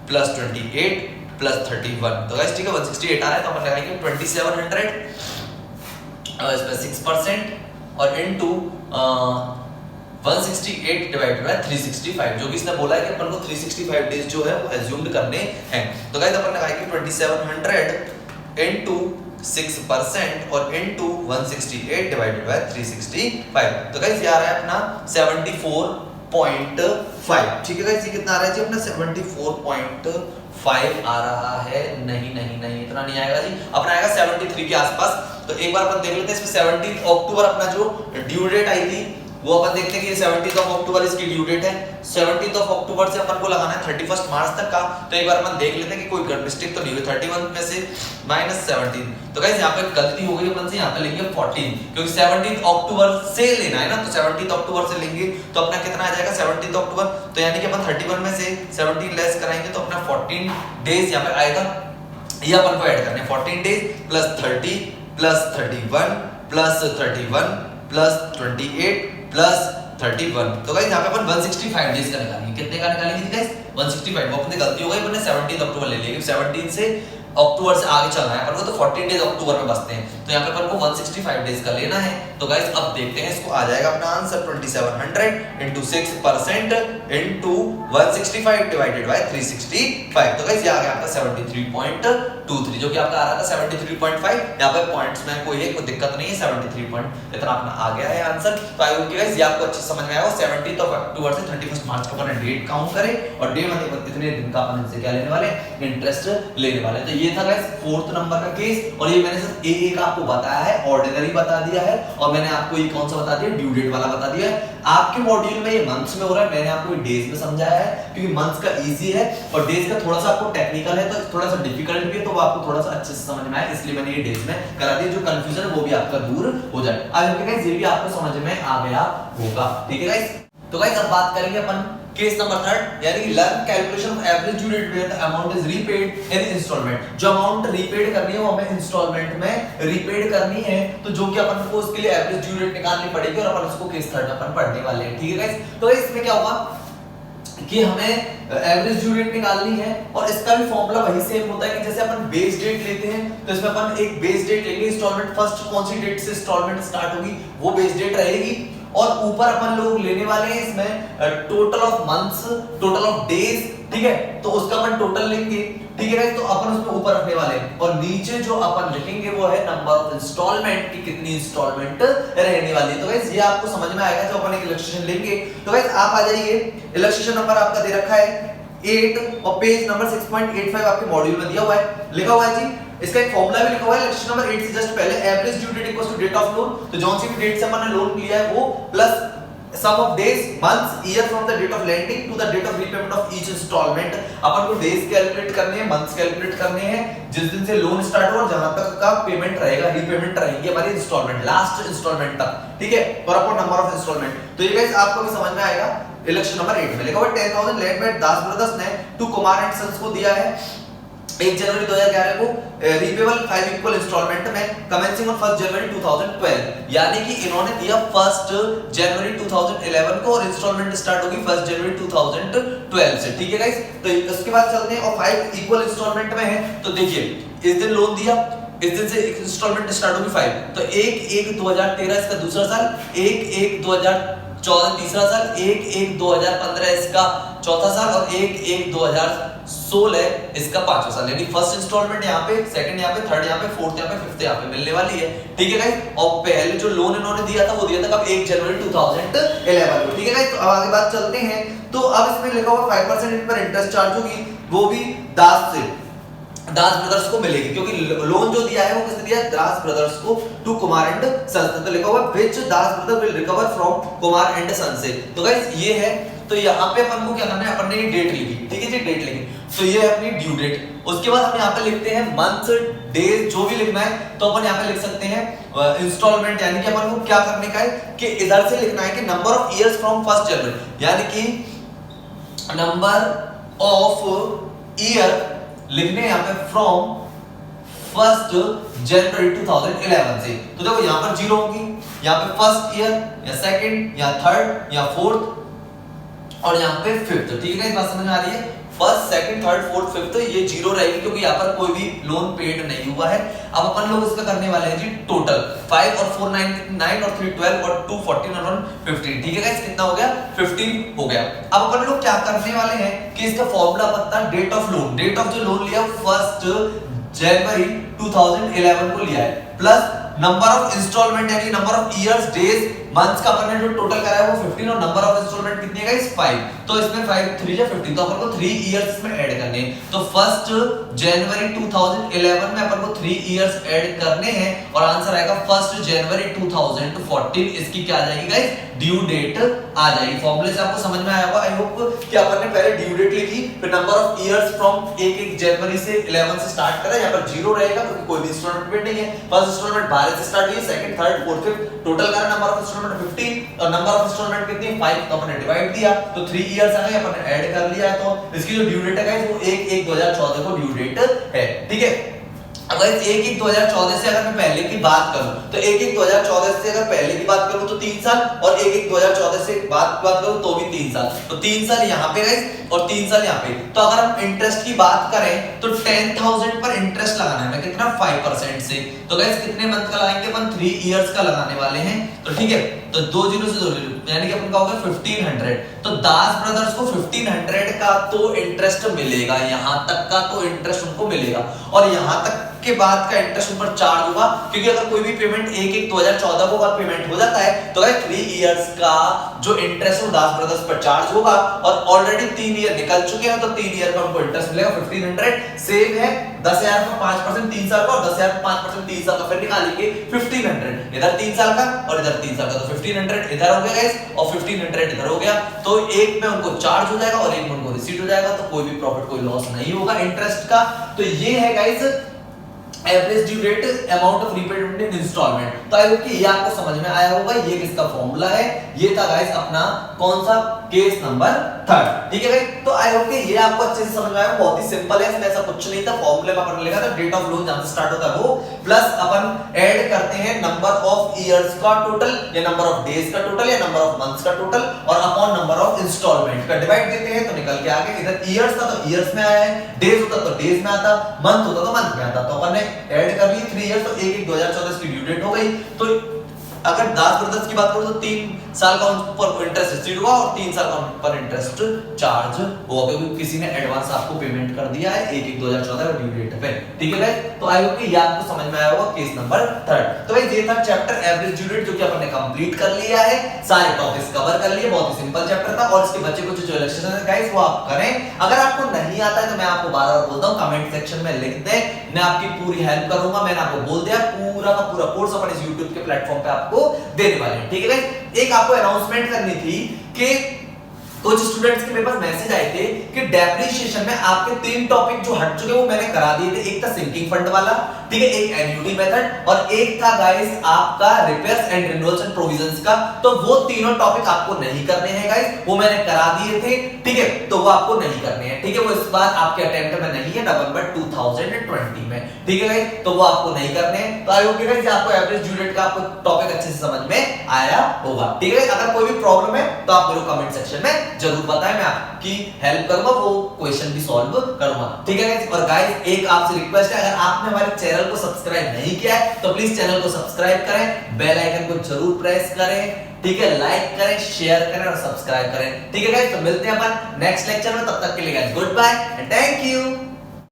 plus 28 plus 31। तो गाइस ठीक है, 168 आ रहा है, तो अपन लगाएंगे 2700 इस पे 6% और इनटू 168 डिवाइडेड बाय 365, जो कि इसने बोला है कि अपन को 365 डेज जो है वो एज्यूम्ड करने हैं। तो गाइस अपन लगाएंगे 2700 इनटू 6% और इनटू 168 डिवाइडेड बाय 365। तो गाइस ये आ रहा है अपना 74 74.5। ठीक है गाइस, ये कितना आ रहा है जी अपना 74.5 आ रहा है। नहीं नहीं नहीं, इतना नहीं आएगा जी, अपना आएगा 73 के आसपास। तो एक बार अपन देख लेते हैं इसमें 17 अक्टूबर अपना जो ड्यू डेट आई थी वो अपन देखते हैं कि 17 अक्टूबर इसकी ड्यू डेट है। 17 अक्टूबर से अपन को लगाना है 31 मार्च तक का। तो एक बार अपन देख लेते हैं कि कोई मिस्टेक तो नहीं हुई। 31 में से -17, तो गाइस यहाँ पे गलती हो गई अपन से, यहाँ पे लेंगे 14 क्योंकि 17 अक्टूबर से लेना है ना, तो 17 अक्टूबर से लेंगे तो अपना कितना आ जाएगा 17 अक्टूबर। तो यानी कि अपन 31 में से 17 लेस कराएंगे तो अपना 14 डेज यहाँ पे आएगा। ये अपन को ऐड करने 14 days plus 30 plus 31 plus 31 plus 28 plus 31। तो गाइस यहाँ पे अपन 165 डेज का निकालेंगे। कितने का निकालेंगे गाइस 165। वो अपनी गलती हो गई, अपन ने 17 अक्टूबर ले लिया, 17 से अक्टूबर से आगे चलना है अपन को, तो 14 डेज अक्टूबर में बचते हैं। तो यहाँ पे अपन को 165 डेज का लेना है। तो गाइस अब देखते हैं, इसको आ जाएगा अपना answer 2700 into 6% into 165 divided by 365। तो गाइस ये आ गया आपका 73.23, जो कि आपका आ रहा था 73.5। यहाँ पे पॉइंट्स में कोई दिक्कत नहीं है, 73 पॉइंट इतना अपना आ गया है आंसर। तो आई होप कि गाइस ये आपको अच्छे समझ में आया हो। 17 अक्टूबर से 31 मार्च का अपन डेट काउंट करें और डे मतलब इतने दिन का अपन इनसे क्या लेने वाले, इंटरेस्ट लेने वाले। तो ये था गाइस 4th नंबर का केस, और ये मैंने सिर्फ एक आपको बताया है, ऑर्डिनरी बता दिया है, और मैंने आपको ये कौन सा बता दिया, ड्यू डेट वाला बता दिया है। आपके मॉड्यूल में ये मंथ्स में हो रहा है, मैंने आपको डेज में समझाया है क्योंकि मंथ्स का इजी है और डेज का थोड़ा सा आपको टेक्निकल है, तो थोड़ा सा डिफिकल्ट भी है, तो वो आपको थोड़ा सा अच्छे से समझ में आए, इसलिए मैंने ये डेज में करा दिया। जो कंफ्यूजन है वो भी आपका दूर हो जाए। आई होप गाइस ये भी आपको समझ में आ गया होगा। ठीक है गाइस, तो गाइस अब बात करेंगे अपन केस नंबर 3 यानी कि learn calculation of average due date where the amount is repaid in instalment. जो अमाउंट रीपेड करनी है वो हमें इंस्टॉलमेंट में रीपेड करनी है, तो जो कि अपन को उसके लिए एवरेज ड्यू डेट निकालनी पड़ेगी और अपन उसको केस 3 में अपन पढ़ने वाले हैं। ठीक है गाइस, तो इसमें क्या होगा कि हमें एवरेज ड्यू डेट निकालनी है, और इसका भी फॉर्मूला वही सेम होता है कि जैसे अपन बेस डेट लेते हैं, तो इसमें अपन एक बेस डेट लेंगे, इंस्टॉलमेंट फर्स्ट कौन सी डेट से इंस्टॉलमेंट स्टार्ट होगी वो बेस डेट रहेगी, और ऊपर अपन लोग लेने वाले हैं इसमें total of months, total of days. ठीक है, तो उसका अपन टोटल लेंगे। ठीक है, तो अपन उसमें ऊपर रखने वाले हैं, और नीचे जो अपन लिखेंगे वो है नंबर ऑफ इंस्टॉलमेंट की कितनी इंस्टॉलमेंट रहने वाली है। तो गाइस ये आपको समझ में आएगा जब अपन एक इलस्ट्रेशन लेंगे। तो गाइस आप आ जाइए, इलस्ट्रेशन नंबर आपका दे रखा है 8 और पेज नंबर 6.85 आपके मॉड्यूल में दिया हुआ है, लिखा हुआ है जी। इसका एक फॉर्मूला भी लिखा हुआ है इलस्ट्रेशन नंबर 8 से जस्ट पहले, average due date equals to date of loan. तो जौन सी भी डेट से अपन ने लोन लिया है वो plus sum of days months year from the date of lending to the date of repayment of each instalment. अपन को डेज कैलकुलेट करने हैं, मंथ्स कैलकुलेट करने हैं, जिस दिन से लोन स्टार्ट हो और जहां तक का पेमेंट रहेगा, रीपेमेंट रहेगी हमारी इंस्टॉलमेंट, लास्ट इंस्टॉलमेंट तक। ठीक है, और अपन नंबर ऑफ इंस्टॉलमेंट। तो ये गाइस आपको भी समझ में आएगा। इलेक्शन नंबर 8 में लिखा हुआ 10,000 लेट बाय दास ब्रदर्स ने टू कुमार एंड सन्स को दिया है 1 जनवरी 2011 को रीपेबल 5 इक्वल इंस्टॉलमेंट में कमेंसिंग ऑन 1 जनवरी 2012। यानी कि इन्होंने दिया 1 जनवरी 2011 को और इंस्टॉलमेंट स्टार्ट होगी 1 जनवरी 2012 से। ठीक है गाइस, तो उसके बाद चलते हैं और 5 इक्वल इंस्टॉलमेंट में है। तो देखिए इस दिन लोन दिया, इस दिन से इंस्टॉलमेंट स्टार्ट होगी 5, तो 1/1/2013 इसका दूसरा साल, 1/1/2014 तीसरा साल, 1/1/2015 इसका चौथा साल, और 1/1/2016 इसका पांचवा साल। यानी फर्स्ट इंस्टॉलमेंट यहाँ पे, सेकंड यहाँ पे, थर्ड यहाँ पे, फोर्थ यहाँ पे, फिफ्थ यहाँ पे मिलने वाली है। ठीक है गाइस, और पहले जो लोन इन्होंने दिया था वो दिया था कब, 1 जनवरी 2011 को। ठीक है गाइस, तो अब आगे बात चलते हैं। तो अब इसमें लिखा हुआ 5% इन पर इंटरेस्ट चार्ज होगी, वो भी दास ब्रदर्स को मिलेगी, क्योंकि लोन जो दिया है वो किसने दिया, दास ब्रदर्स को टू कुमार एंड सन्स। तो लिखा हुआ which Das brother will recover from Kumar and sons से। तो गाइस ये है, तो यहाँ पे अपन को क्या करना है, अपन ने ये डेट लिखी। ठीक है जी, डेट लिखी, तो ये है अपनी ड्यू डेट। उसके बाद हम यहाँ पे लिखते हैं मंथ, डेज, जो भी लिखना है तो अपन यहाँ पे लिख सकते हैं इंस्टॉलमेंट। यानी कि अपन को क्या करने का है कि इधर से लिखना है कि नंबर ऑफ इयर्स फ्रॉम 1 जनवरी, यानी कि नंबर ऑफ ईयर लिखने यहाँ पे फ्रॉम 1 जनवरी 2011 से। तो देखो यहाँ पर 0 होगी, यहाँ पे फर्स्ट ईयर या सेकंड या थर्ड या फोर्थ और यहाँ पे फिफ्थ। ठीक है, इस बात समझ में आ रही है। First, second, third, fourth, fifth ये 0 रहेगी, क्योंकि यहाँ पर कोई भी लोन पेड नहीं हुआ है। अब अपन लोग इसका करने वाले हैं जी टोटल 5 और 4 9 और 3 12 और 2 14 और 1 15। ठीक है गाइस, कितना हो गया, 15 हो गया। अब अपन लोग क्या करने वाले हैं कि इसका फॉर्मूला पता, date of loan, date of जो लोन लिया 1 जनवरी 2011 को लिया है, प्लस नंबर ऑफ इंस्टॉलमेंट यानी number of years, days, months का अपन ने जो टोटल करा है वो 15 और नंबर ऑफ इंस्टॉलमेंट कितनी है गाइस 5। तो इसमें 5 3 या 15, तो अपन को 3 इयर्स इसमें ऐड करने हैं। तो 1 जनवरी 2011 में अपन को 3 इयर्स ऐड करने हैं और आंसर आएगा 1 जनवरी 2014। इसकी क्या आ जाएगी गाइस ड्यू डेट आ जाएगी। फॉर्मूले से आपको समझ में आया होगा आई होप कि अपन ने पहले ड्यू डेट लिखी, फिर नंबर ऑफ इयर्स फ्रॉम 1 जनवरी से 11 से स्टार्ट करा। यहां पर 0 रहेगा क्योंकि कोई भी इंस्टॉलमेंट नहीं है। फर्स्ट इंस्टॉलमेंट 12 से स्टार्ट हुई, second, third, fourth, fifth, total का नंबर ऑफ इंस्टॉलमेंट 15 और नंबर ऑफ इंस्टॉलमेंट कितनी 5, तो अपन ने डिवाइड दिया तो 3 इयर्स आ गए, अपन ने ऐड कर लिया। तो इसकी जो ड्यू डेट है गाइस वो 1/1/2014 को ड्यू डेट है। ठीक है, अगर 1/1/2014 से अगर मैं पहले की बात करूं तो 1/1/2014 से अगर पहले की बात करूं तो 3 साल और 1/1/2014 से बात करूं तो भी 3 साल। तो 3 साल यहां पे गाइस और 3 साल यहां पे। तो अगर हम इंटरेस्ट की बात करें तो 10,000 पर इंटरेस्ट लगाना है हमें कितना 5% से। तो गाइस कितने मंथ का लगाएंगे अपन 3 इयर्स का लगाने वाले हैं। तो ठीक है, तो 2 0 से 2 0 यानी कि अपन का होगा 1500। तो दास ब्रदर्स को 1500 का तो इंटरेस्ट मिलेगा, यहां तक का तो इंटरेस्ट उनको मिलेगा और यहां तक के बाद का इंटरेस्ट ऊपर चार्ज होगा क्योंकि अगर कोई भी पेमेंट 1/1/2014 को बाद पेमेंट हो जाता है तो गाइस 3 इयर्स का जो इंटरेस्ट है दास ब्रदर्स पर चार्ज होगा और ऑलरेडी 3 ईयर निकल चुके हैं तो 3 ईयर का उनको इंटरेस्ट मिलेगा 1500। सेम है 10,000 का 5% 3 साल का और 10,000 का 5% 3 साल का, फिर निकालेंगे 1500 इधर 3 साल का और इधर 3 साल का। तो 1500 इधर हो गया गाइस और 1500 इधर हो गया। तो एक में उनको चार्ज हो जाएगा और एक में उनको रिसीट हो जाएगा। तो कोई भी प्रॉफिट कोई लॉस नहीं होगा इंटरेस्ट का। तो ये है guys average due date amount of repayment in instalment. तो आई होप कि ये आपको समझ में आया होगा, ये किसका फॉर्मूला है। ये था गाइस अपना कौन सा केस नंबर 3। ठीक है गाइस, तो आई होप कि ये आपको अच्छे से समझ में आया। बहुत ही सिंपल है, इसमें ऐसा कुछ नहीं था। फॉर्मूले में अपन लिखा था डेट ऑफ लोन जहां से स्टार्ट होता है वो प्लस अपन ऐड करते हैं नंबर ऑफ इयर्स का टोटल या नंबर ऑफ डेज का टोटल या नंबर ऑफ मंथ्स का टोटल और अपॉन नंबर ऑफ इंस्टॉलमेंट का डिवाइड देते हैं तो निकल के आ गया। इधर इयर्स था तो इयर्स में आया है, डेज होता तो डेज में आता, मंथ होता तो मंथ में आता। तो अपन ने ऐड कर ली 3 इयर्स तो 1/1/2014 की ड्यू डेट हो गई। तो अगर दास ब्रदर्स की बात करूं तो 3 साल का उन पर इंटरेस्ट रिसीव हुआ और 3 साल का उन पर इंटरेस्ट चार्ज हुआ क्योंकि किसी ने एडवांस आपको पेमेंट कर दिया है 1/1/2014 का ड्यू डेट पे। ठीक है गाइस, तो आई होप कि ये आपको समझ में आया होगा केस नंबर 3। तो गाइस ये था चैप्टर एवरेज ड्यू डेट जो कि अपन ने कंप्लीट कर लिया है, सारे टॉपिक्स कवर कर लिए। बहुत ही सिंपल चैप्टर था और इसके बच्चे कुछ जो इलस्ट्रेशन है गाइस वो आप करें। अगर आपको नहीं आता है तो मैं आपको बार-बार बोलता हूं कमेंट सेक्शन में लिख दें, मैं आपकी पूरी हेल्प करूंगा। मैंने आपको बोल दिया पूरा का पूरा कोर्स अपन इस YouTube के प्लेटफॉर्म पे आपको देने वाले हैं। ठीक है गाइस, एक आपको अनाउंसमेंट करनी थी कि कुछ स्टूडेंट्स के मेरे पास मैसेज आए थे कि डेप्रिसिएशन में आपके 3 टॉपिक जो हट चुके वो मैंने करा दिए थे। एक था सिंकिंग फंड वाला, ठीक है, एक एन्युटी मेथड और एक था गाइस आपका repairs and renewals and provisions का। तो वो तीनों टॉपिक आपको नहीं करने हैं गाइस, वो मैंने करा दिए थे। ठीक है, तो वो आपको नहीं करने हैं। ठीक है, वो इस बार आपके अटेम्प्ट में नहीं है नवंबर 2020 में। ठीक है गाइस, तो वो आपको नहीं करने हैं। तो आई होप गाइस आपको एवरेज ड्यू डेट का आपको टॉपिक अच्छे से समझ में आया होगा। ठीक है, अगर कोई भी प्रॉब्लम है तो आप मेरे कमेंट सेक्शन में जरूर बताएं, मैं आपकी हेल्प करूंगा, वो क्वेश्चन भी सॉल्व करूंगा। ठीक है गाइस, और गाइस एक आपसे रिक्वेस्ट है, अगर आपने हमारे चैनल को सब्सक्राइब नहीं किया है तो प्लीज चैनल को सब्सक्राइब करें, बेल आइकन को जरूर प्रेस करें। ठीक है, लाइक करें, शेयर करें और सब्सक्राइब करें। ठीक है गाइस, तो मिलते हैं अपन नेक्स्ट लेक्चर में, तब तक के लिए guys goodbye and thank you.